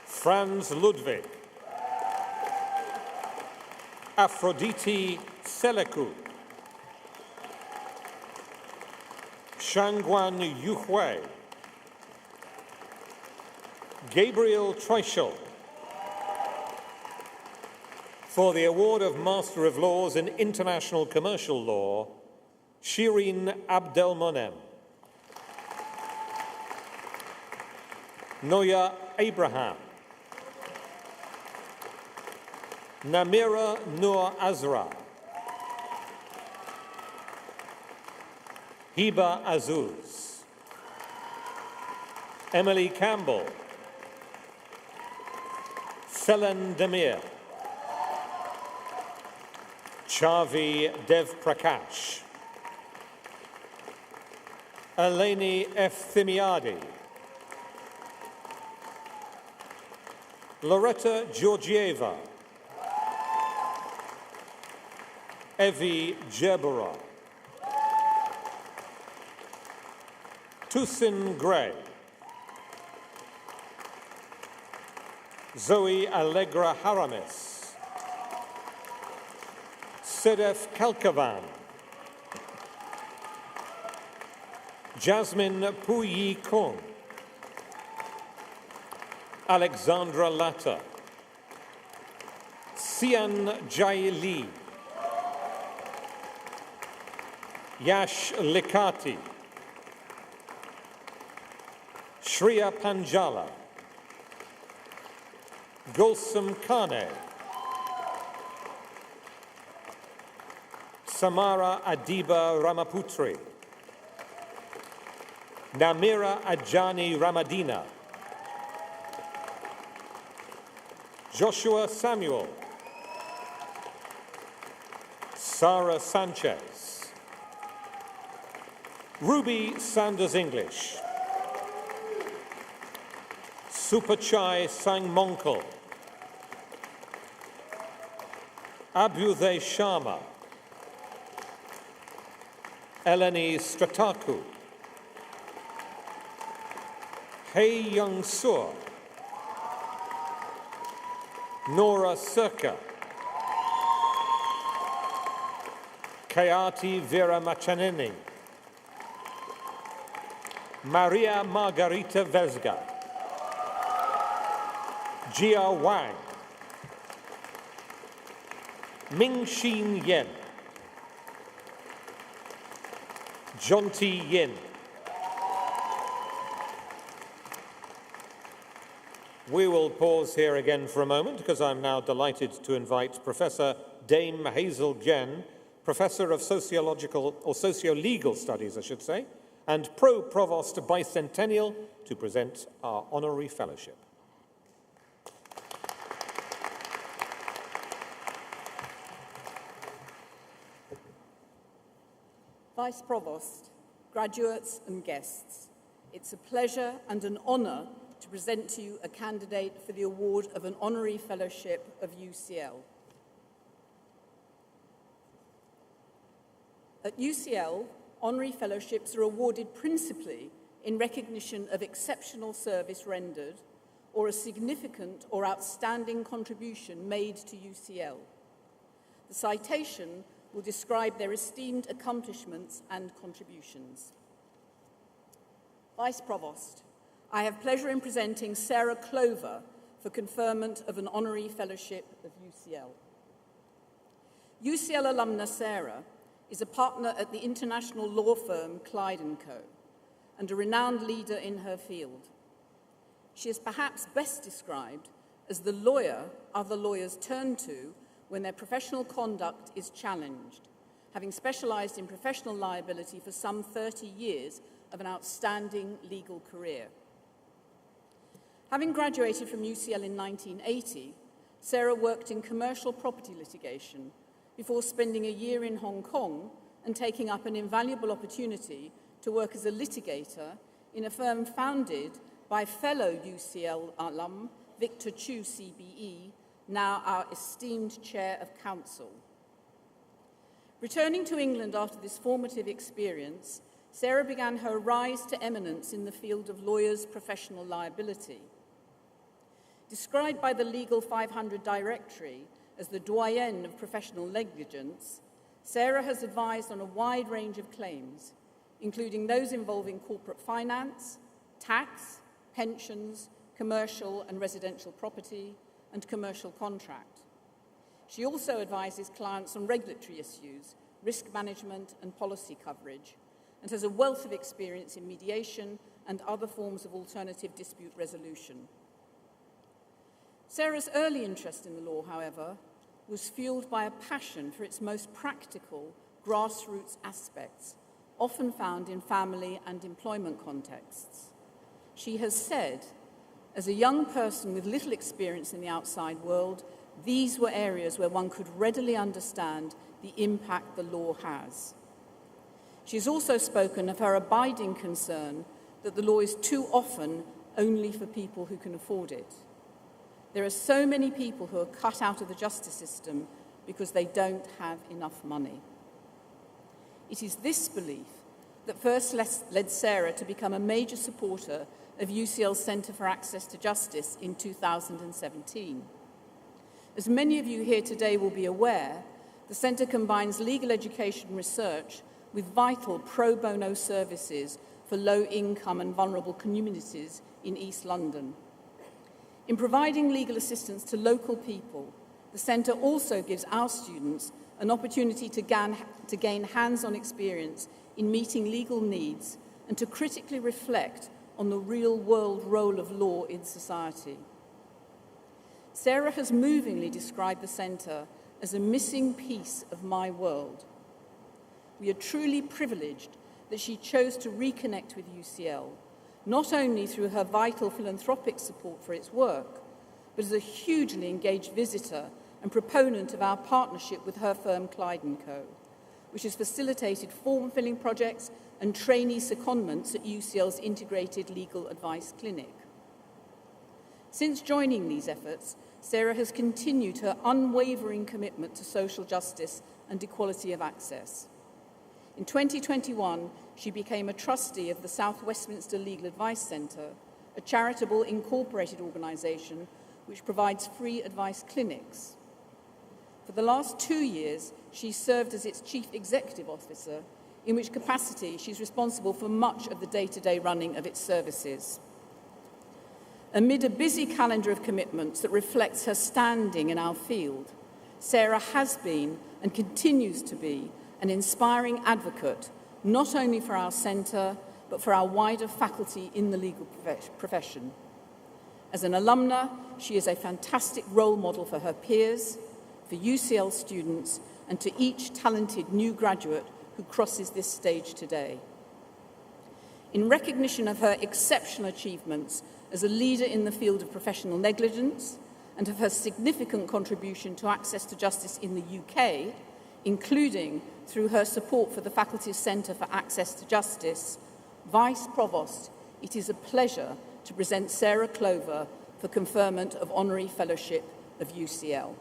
Franz Ludwig, Aphrodite Seleku, Shangguan Yuhui, Gabriel Treichel. For the award of Master of Laws in International Commercial Law, Shirin Abdelmonem, Noya Abraham, Namira Noor Azra, Hiba Azuz, Emily Campbell, Selen Demir, Chavi Dev Prakash, Eleni F. Thimiadi, Loretta Georgieva, Evie Gerbera, Tusin Gray, Zoe Allegra Haramis, Sedef Kalkavan, Jasmine Puyi Kung, Alexandra Latta, Sian Jai Lee, Yash Likati, Shriya Panjala, Gulsum Kane, Samara Adiba Ramaputri, Namira Ajani Ramadina, Joshua Samuel, Sarah Sanchez, Ruby Sanders English, Supachai Sang Monkol, Abhyuday Sharma, Eleni Strataku, Hei Young Sur, Nora Sirka, Kayati Vera Machanini, Maria Margarita Vesga, Jia Wang, Ming Xin Yen, Jonti Yin. We will pause here again for a moment because I'm now delighted to invite Professor Dame Hazel Jen, Professor of Socio-Legal Studies, I should say, and Pro-Provost Bicentennial, to present our honorary fellowship. Vice Provost, graduates and guests, it's a pleasure and an honour to present to you a candidate for the award of an honorary fellowship of UCL. At UCL, honorary fellowships are awarded principally in recognition of exceptional service rendered or a significant or outstanding contribution made to UCL. The citation will describe their esteemed accomplishments and contributions. Vice Provost, I have pleasure in presenting Sarah Clover for conferment of an honorary fellowship of UCL. UCL alumna Sarah is a partner at the international law firm Clyde & Co. and a renowned leader in her field. She is perhaps best described as the lawyer other lawyers turn to when their professional conduct is challenged, having specialised in professional liability for some 30 years of an outstanding legal career. Having graduated from UCL in 1980, Sarah worked in commercial property litigation before spending a year in Hong Kong and taking up an invaluable opportunity to work as a litigator in a firm founded by fellow UCL alum Victor Chu CBE, now our esteemed Chair of Council. Returning to England after this formative experience, Sarah began her rise to eminence in the field of lawyers' professional liability. Described by the Legal 500 Directory as the doyenne of professional negligence, Sarah has advised on a wide range of claims, including those involving corporate finance, tax, pensions, commercial and residential property, and commercial contract. She also advises clients on regulatory issues, risk management and policy coverage, and has a wealth of experience in mediation and other forms of alternative dispute resolution. Sarah's early interest in the law, however, was fueled by a passion for its most practical, grassroots aspects, often found in family and employment contexts. She has said, as a young person with little experience in the outside world, these were areas where one could readily understand the impact the law has. She has also spoken of her abiding concern that the law is too often only for people who can afford it. There are so many people who are cut out of the justice system because they don't have enough money. It is this belief that first led Sarah to become a major supporter of UCL's Centre for Access to Justice in 2017. As many of you here today will be aware, the Centre combines legal education research with vital pro bono services for low-income and vulnerable communities in East London. In providing legal assistance to local people, the Centre also gives our students an opportunity to gain hands-on experience in meeting legal needs and to critically reflect on the real-world role of law in society. Sarah has movingly described the Centre as a missing piece of my world. We are truly privileged that she chose to reconnect with UCL, not only through her vital philanthropic support for its work, but as a hugely engaged visitor and proponent of our partnership with her firm Clyde & Co., which has facilitated form-filling projects and trainee secondments at UCL's Integrated Legal Advice Clinic. Since joining these efforts, Sarah has continued her unwavering commitment to social justice and equality of access. In 2021, she became a trustee of the South Westminster Legal Advice Centre, a charitable incorporated organisation which provides free advice clinics. For the last 2 years, she served as its Chief Executive Officer, in which capacity she's responsible for much of the day-to-day running of its services. Amid a busy calendar of commitments that reflects her standing in our field, Sarah has been and continues to be an inspiring advocate, not only for our centre, but for our wider faculty in the legal profession. As an alumna, she is a fantastic role model for her peers, for UCL students and to each talented new graduate who crosses this stage today. In recognition of her exceptional achievements as a leader in the field of professional negligence and of her significant contribution to access to justice in the UK, including through her support for the Faculty's Centre for Access to Justice, Vice Provost, it is a pleasure to present Sarah Clover for conferment of Honorary Fellowship of UCL.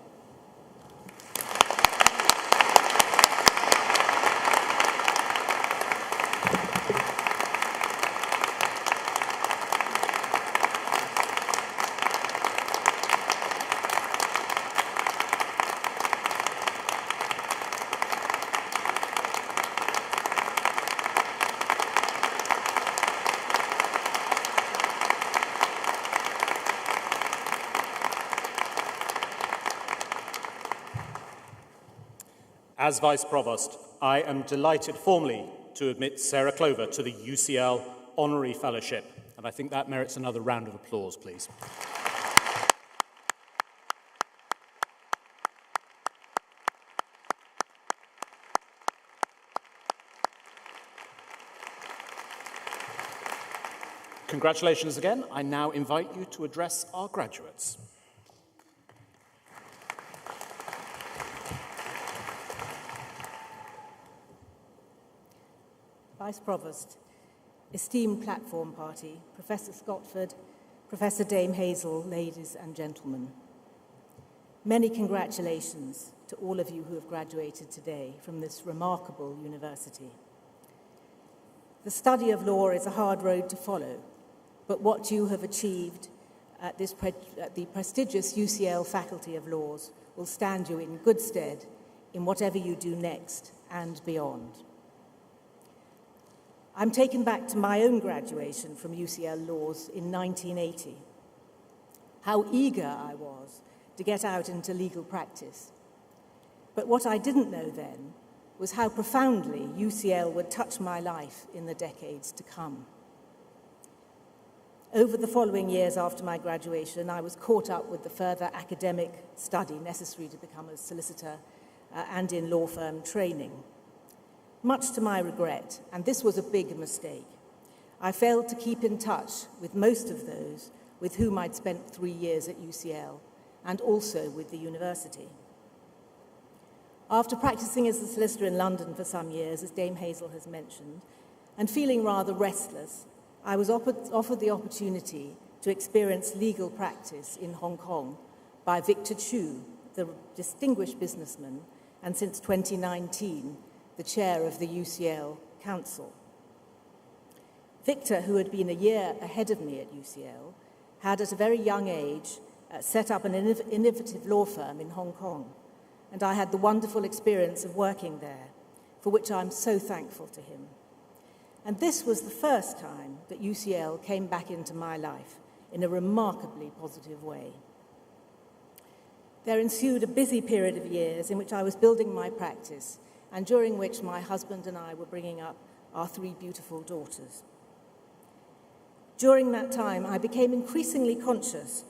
As Vice Provost, I am delighted formally to admit Sarah Clover to the UCL Honorary Fellowship, and I think that merits another round of applause, please. Congratulations again. I now invite you to address our graduates. Vice Provost, esteemed platform party, Professor Scotford, Professor Dame Hazel, ladies and gentlemen. Many congratulations to all of you who have graduated today from this remarkable university. The study of law is a hard road to follow, but what you have achieved at the prestigious UCL Faculty of Laws will stand you in good stead in whatever you do next and beyond. I'm taken back to my own graduation from UCL Laws in 1980. How eager I was to get out into legal practice. But what I didn't know then was how profoundly UCL would touch my life in the decades to come. Over the following years after my graduation, I was caught up with the further academic study necessary to become a solicitor and in law firm training. Much to my regret, and this was a big mistake, I failed to keep in touch with most of those with whom I'd spent 3 years at UCL, and also with the university. After practicing as a solicitor in London for some years, as Dame Hazel has mentioned, and feeling rather restless, I was offered the opportunity to experience legal practice in Hong Kong by Victor Chu, the distinguished businessman, and since 2019, the chair of the UCL Council. Victor, who had been a year ahead of me at UCL, had at a very young age set up an innovative law firm in Hong Kong, and I had the wonderful experience of working there, for which I'm so thankful to him. And this was the first time that UCL came back into my life in a remarkably positive way. There ensued a busy period of years in which I was building my practice, and during which my husband and I were bringing up our 3 beautiful daughters. During that time, I became increasingly conscious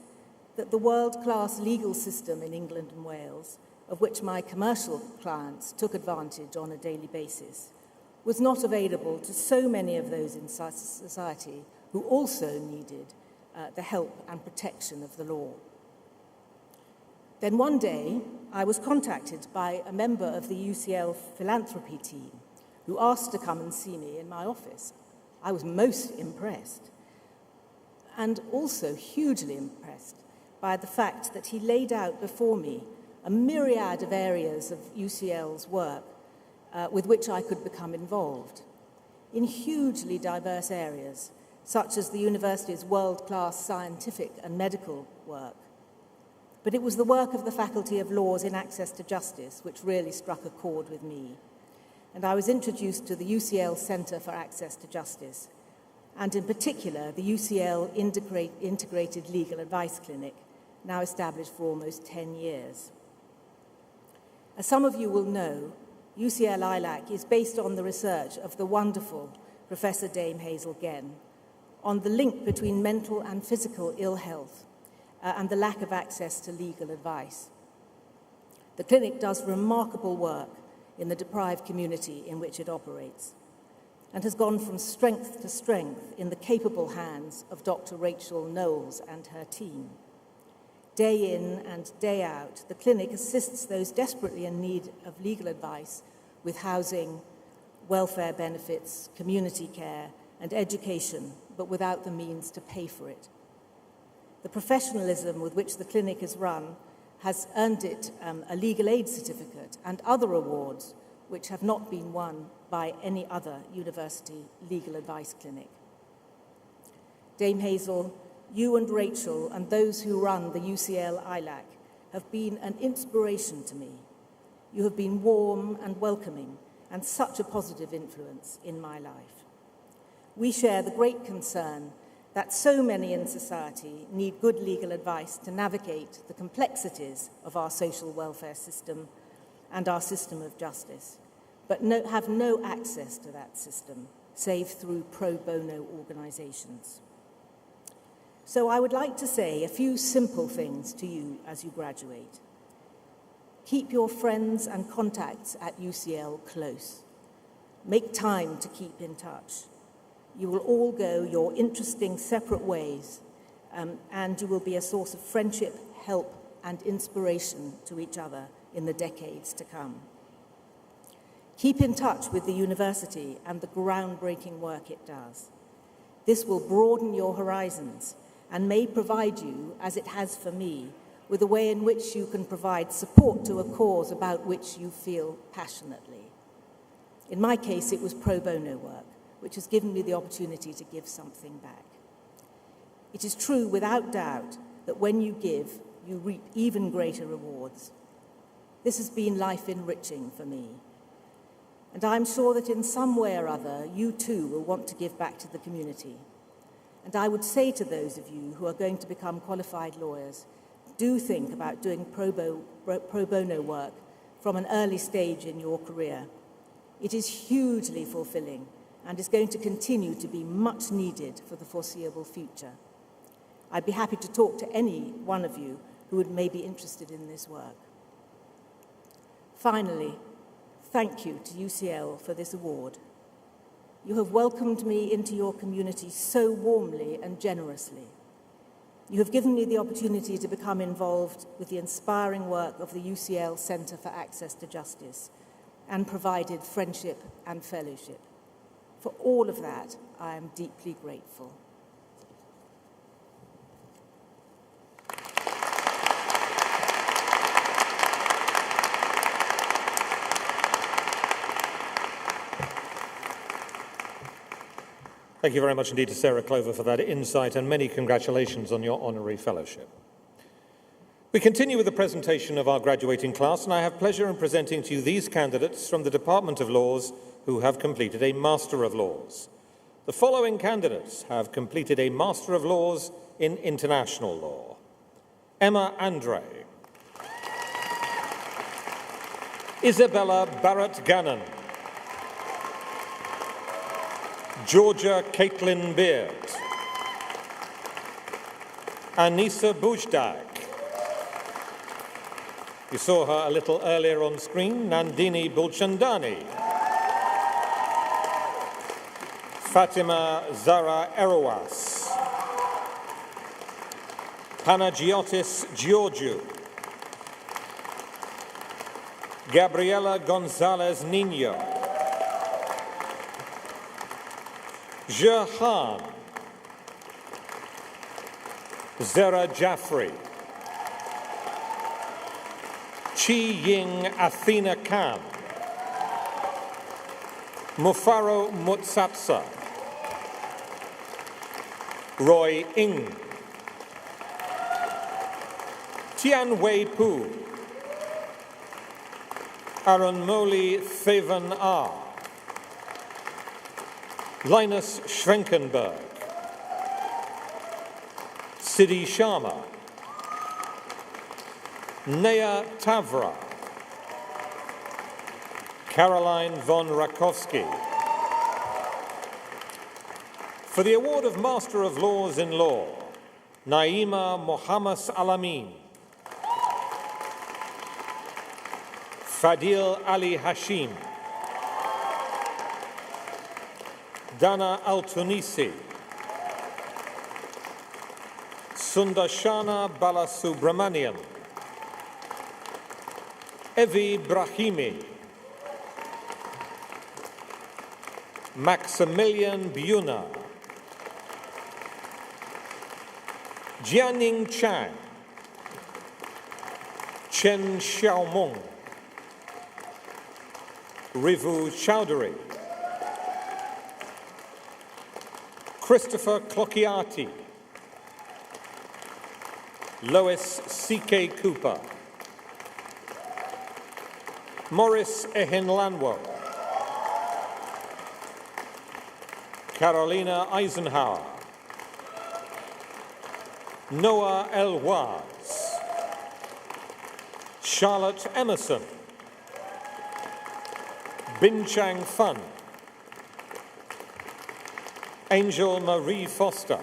that the world-class legal system in England and Wales, of which my commercial clients took advantage on a daily basis, was not available to so many of those in society who also needed the help and protection of the law. Then one day, I was contacted by a member of the UCL philanthropy team who asked to come and see me in my office. I was most impressed, and also hugely impressed by the fact that he laid out before me a myriad of areas of UCL's work with which I could become involved, in hugely diverse areas, such as the university's world-class scientific and medical work. But it was the work of the Faculty of Laws in Access to Justice which really struck a chord with me. And I was introduced to the UCL Centre for Access to Justice, and in particular, the UCL Integrated Legal Advice Clinic, now established for almost 10 years. As some of you will know, UCL ILAC is based on the research of the wonderful Professor Dame Hazel Genn on the link between mental and physical ill health and the lack of access to legal advice. The clinic does remarkable work in the deprived community in which it operates and has gone from strength to strength in the capable hands of Dr. Rachel Knowles and her team. Day in and day out, the clinic assists those desperately in need of legal advice with housing, welfare benefits, community care, and education, but without the means to pay for it. The professionalism with which the clinic is run has earned it a legal aid certificate and other awards which have not been won by any other university legal advice clinic. Dame Hazel, you and Rachel and those who run the UCL ILAC have been an inspiration to me. You have been warm and welcoming and such a positive influence in my life. We share the great concern that so many in society need good legal advice to navigate the complexities of our social welfare system and our system of justice, but have no access to that system, save through pro bono organisations. So I would like to say a few simple things to you as you graduate. Keep your friends and contacts at UCL close. Make time to keep in touch. You will all go your interesting separate ways, and you will be a source of friendship, help, and inspiration to each other in the decades to come. Keep in touch with the university and the groundbreaking work it does. This will broaden your horizons and may provide you, as it has for me, with a way in which you can provide support to a cause about which you feel passionately. In my case, it was pro bono work, which has given me the opportunity to give something back. It is true, without doubt, that when you give, you reap even greater rewards. This has been life-enriching for me. And I'm sure that in some way or other, you too will want to give back to the community. And I would say to those of you who are going to become qualified lawyers, do think about doing pro bono work from an early stage in your career. It is hugely fulfilling and is going to continue to be much needed for the foreseeable future. I'd be happy to talk to any one of you who may be interested in this work. Finally, thank you to UCL for this award. You have welcomed me into your community so warmly and generously. You have given me the opportunity to become involved with the inspiring work of the UCL Centre for Access to Justice and provided friendship and fellowship. For all of that, I am deeply grateful. Thank you very much indeed to Sarah Clover for that insight, and many congratulations on your honorary fellowship. We continue with the presentation of our graduating class, and I have pleasure in presenting to you these candidates from the Department of Laws who have completed a Master of Laws. The following candidates have completed a Master of Laws in International Law: Emma Andre, Isabella Barrett-Gannon, Georgia Caitlin Beard, Anissa Bujdak. You saw her a little earlier on screen, Nandini Bulchandani, Fatima Zara Erowas, Panagiotis Georgiou, Gabriela Gonzalez Nino, Zhe Han, Zara Jaffrey, Chi Ying Athena Khan, Mufaro Mutsatsa, Roy Ng, Tian Wei Pu, Arunmoli Thevan R, Linus Schrenkenberg, Siddhi Sharma, Nea Tavra, Caroline von Rakowski. For the award of Master of Laws in Law, Naima Mohammed Alamin, Fadil Ali Hashim, Dana Al-Tunisi, Sundarshana Balasubramanian, Evi Brahimi, Maximilian Buna, Jianing Chang, Chen Xiaomong, Rivu Chowdhury, Christopher Clocchiati, Lois C.K. Cooper, Morris Ehinlanwo, Carolina Eisenhower, Noah Elwaz, Charlotte Emerson, Bin Chang Fun, Angel Marie Foster,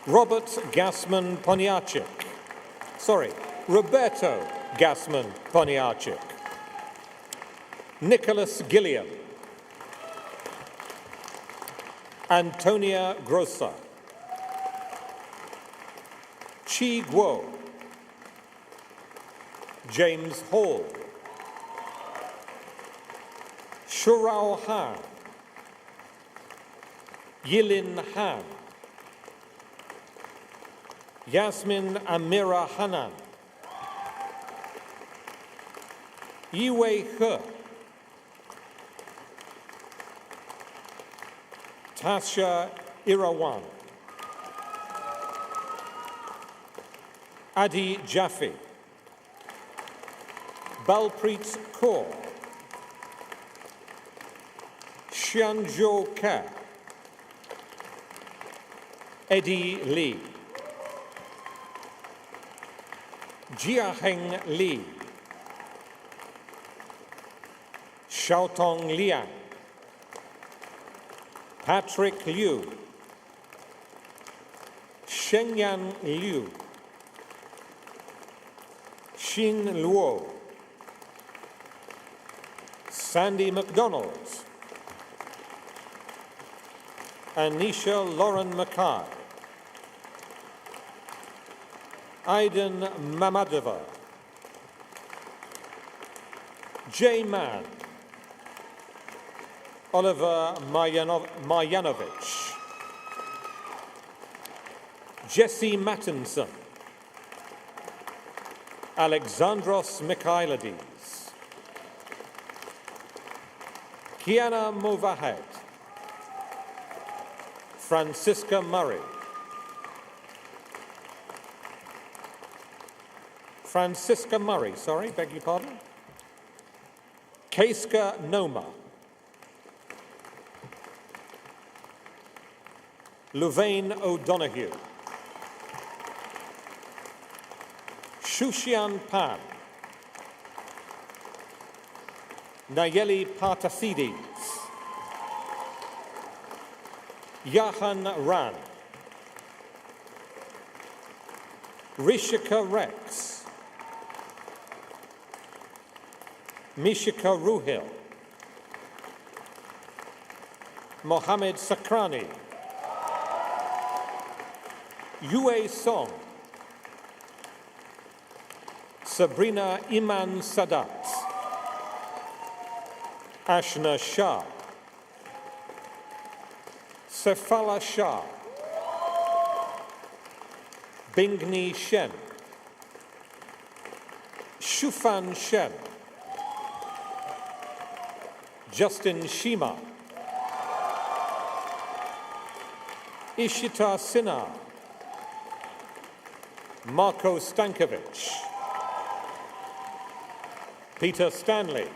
Robert Gassman Poniarczyk, Roberto Gassman Poniarczyk, Nicholas Gilliam, Antonia Grossa, Chi Guo, James Hall, Shurao Han, Yilin Han, Yasmin Amira Hanan, Yiwei He, Tasha Irawan, Adi Jaffe, Balpreet Kaur, Xianzhou Ka, Eddie Lee, Jiaheng Li, Xiaotong Liang, Patrick Liu, Shengyan Liu, Xin Luo, Sandy McDonald, Anisha Lauren Mackay, Aiden Mamadova, J. Mann, Oliver Marjanovic, Jesse Mattinson, Alexandros Mikhailidis, Kiana Movahed, Francisca Murray, beg your pardon, Keiska Noma, Louvain O'Donoghue, Shushian Pan, Nayeli Partasides, Yahan Ran, Rishika Rex, Mishika Ruhil, Mohammed Sakrani, Yue Song, Sabrina Iman Sadat, Ashna Shah, Sefala Shah, Bingni Shen, Shufan Shen, Justin Shima, Ishita Sinha, Marko Stankovic, Peter Stanley,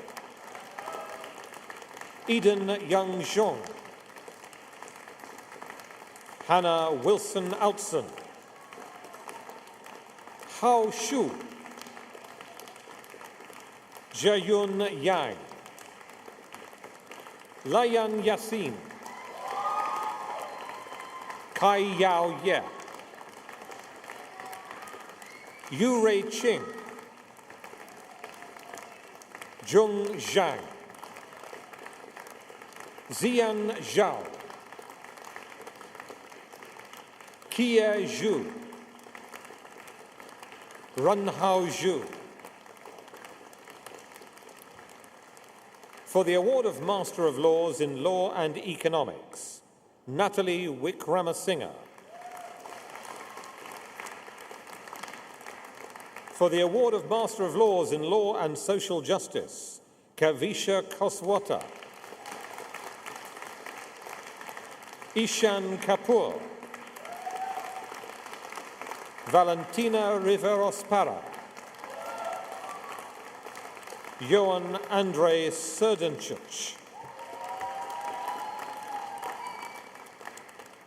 Eden Young Zhong, Hannah Wilson Outson, Hao Shu, Jayun Yang, Layan Yassin, Kai Yao Ye, Yu Rei Ching, Zhong Zhang, Zian Zhao, Kia Zhu, Runhao Zhu. For the award of Master of Laws in Law and Economics, Natalie Wickramasinghe. For the award of Master of Laws in Law and Social Justice, Kavisha Koswata. Ishan Kapoor. Valentina Riveros-Parra. Johan Andrei Serdenchuk.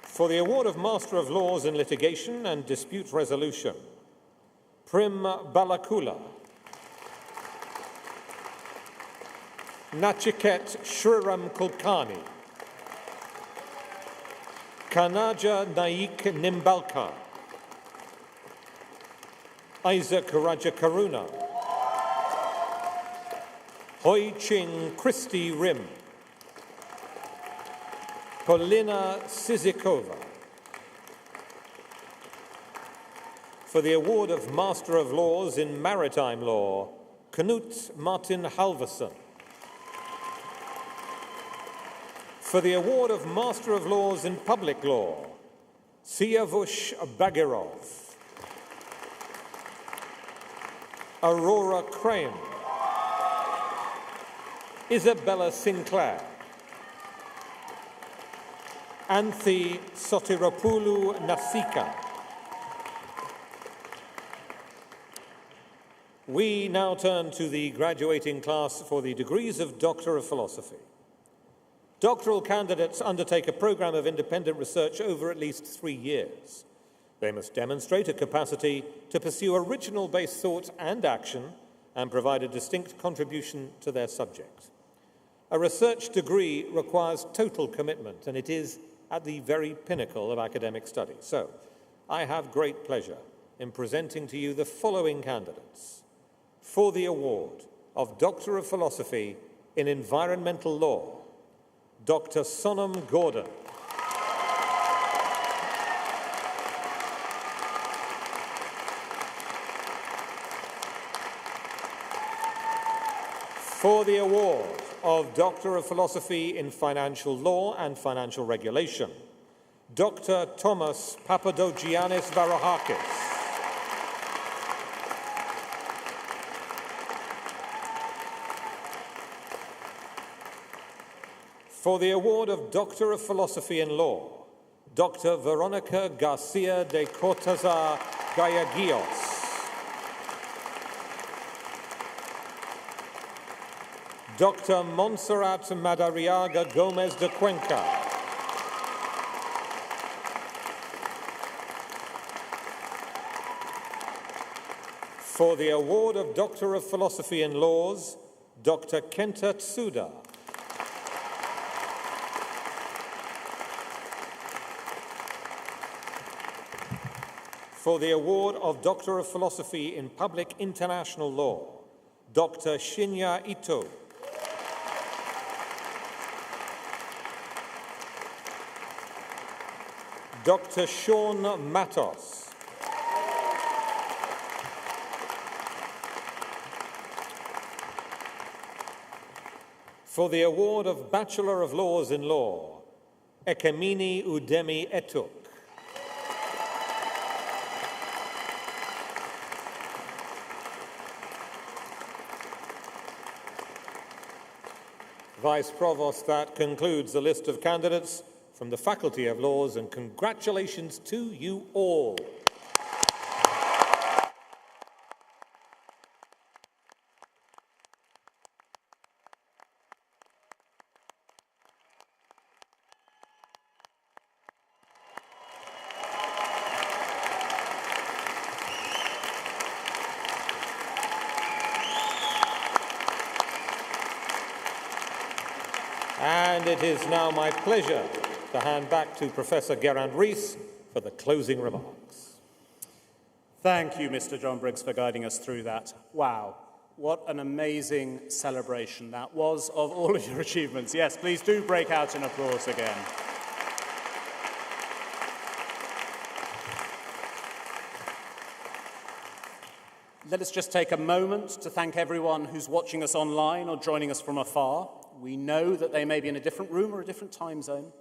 For the award of Master of Laws in Litigation and Dispute Resolution, Prim Balakula. Nachiket Shriram Kulkarni. Kanaja Naik Nimbalkar. Isaac Rajakaruna. Hoi Ching Christy Rim. Polina Sizikova. For the award of Master of Laws in Maritime Law, Knut Martin Halverson. For the award of Master of Laws in Public Law, Siyavush Bagirov. Aurora Crane. Isabella Sinclair. Anthi Sotiropoulou Nasika. We now turn to the graduating class for the degrees of Doctor of Philosophy. Doctoral candidates undertake a program of independent research over at least 3 years. They must demonstrate a capacity to pursue original-based thought and action and provide a distinct contribution to their subject. A research degree requires total commitment, and it is at the very pinnacle of academic study. So, I have great pleasure in presenting to you the following candidates for the award of Doctor of Philosophy in Environmental Law: Dr. Sonam Gordon. For the award of Doctor of Philosophy in Financial Law and Financial Regulation, Dr. Thomas Papadogiannis Varoufakis. For the award of Doctor of Philosophy in Law, Dr. Veronica Garcia de Cortazar Gallegos. Dr. Montserrat Madariaga Gomez de Cuenca. For the award of Doctor of Philosophy in Laws, Dr. Kenta Tsuda. For the award of Doctor of Philosophy in Public International Law, Dr. Shinya Ito. Dr. Sean Matos. For the award of Bachelor of Laws in Law, Ekemini Udemi Etuk. Vice Provost, that concludes the list of candidates from the Faculty of Laws, and congratulations to you all. And it is now my pleasure to hand back to Professor Geraint Rees for the closing remarks. Thank you, Mr. John Briggs, for guiding us through that. Wow, What an amazing celebration that was of all of your achievements. Yes, please do break out in applause again. Let us just take a moment to thank everyone who's watching us online or joining us from afar. We know that they may be in a different room or a different time zone,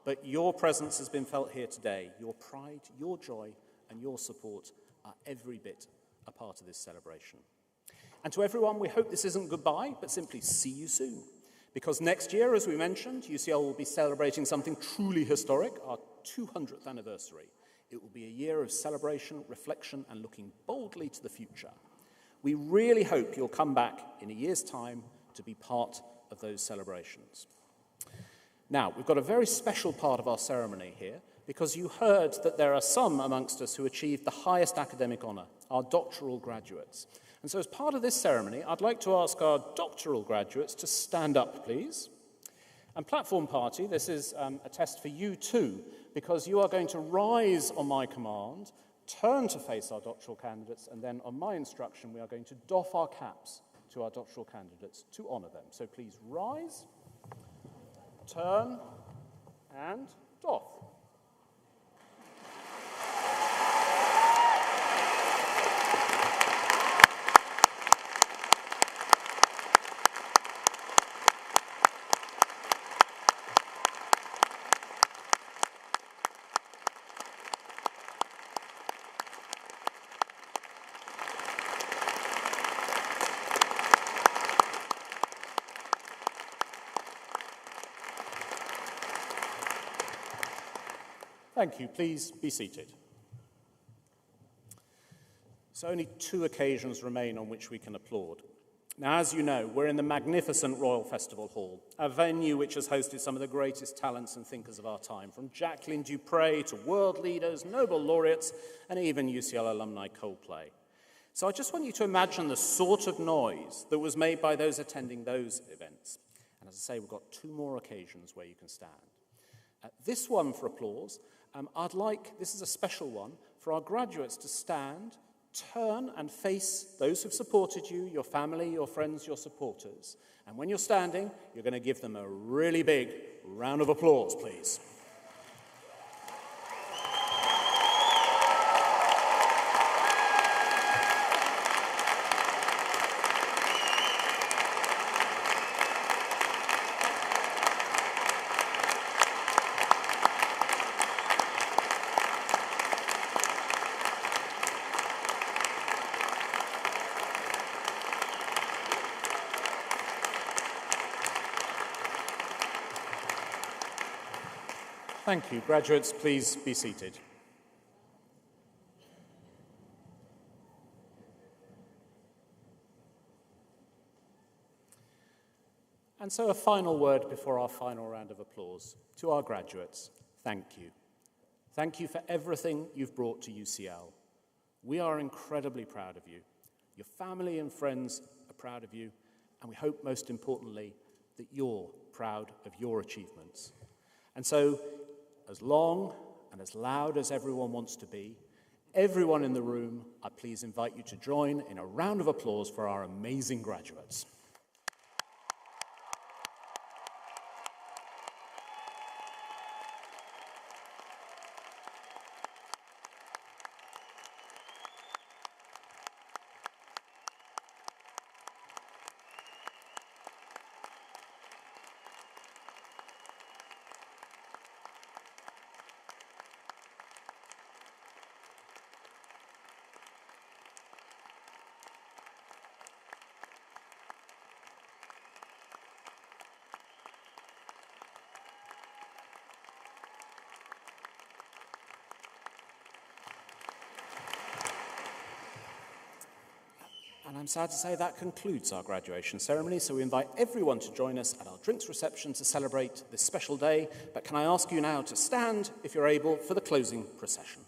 but your presence has been felt here today. Your pride, your joy, and your support are every bit a part of this celebration. And to everyone, we hope this isn't goodbye, but simply see you soon. Because next year, as we mentioned, UCL will be celebrating something truly historic, our 200th anniversary. It will be a year of celebration, reflection, and looking boldly to the future. We really hope you'll come back in a year's time to be part of those celebrations. Now, we've got a very special part of our ceremony here, because you heard that there are some amongst us who achieved the highest academic honour, our doctoral graduates. And so as part of this ceremony, I'd like to ask our doctoral graduates to stand up, please. And Platform Party, this is a test for you too, because you are going to rise on my command, turn to face our doctoral candidates, and then on my instruction, we are going to doff our caps to our doctoral candidates to honour them. So please rise, turn, and doff. Thank you. Please be seated. So only 2 occasions remain on which we can applaud. Now, as you know, we're in the magnificent Royal Festival Hall, a venue which has hosted some of the greatest talents and thinkers of our time, from Jacqueline du Pré to world leaders, Nobel laureates, and even UCL alumni Coldplay. So I just want you to imagine the sort of noise that was made by those attending those events. And as I say, we've got 2 more occasions where you can stand. This one for applause, this is a special one, for our graduates to stand, turn and face those who've supported you, your family, your friends, your supporters. And when you're standing, you're going to give them a really big round of applause, please. Thank you. Graduates, please be seated. And so a final word before our final round of applause. To our graduates, thank you. Thank you for everything you've brought to UCL. We are incredibly proud of you. Your family and friends are proud of you, and we hope most importantly that you're proud of your achievements. And so, as long and as loud as everyone wants to be, everyone in the room, I please invite you to join in a round of applause for our amazing graduates. And I'm sad to say that concludes our graduation ceremony, so we invite everyone to join us at our drinks reception to celebrate this special day. But can I ask you now to stand, if you're able, for the closing procession?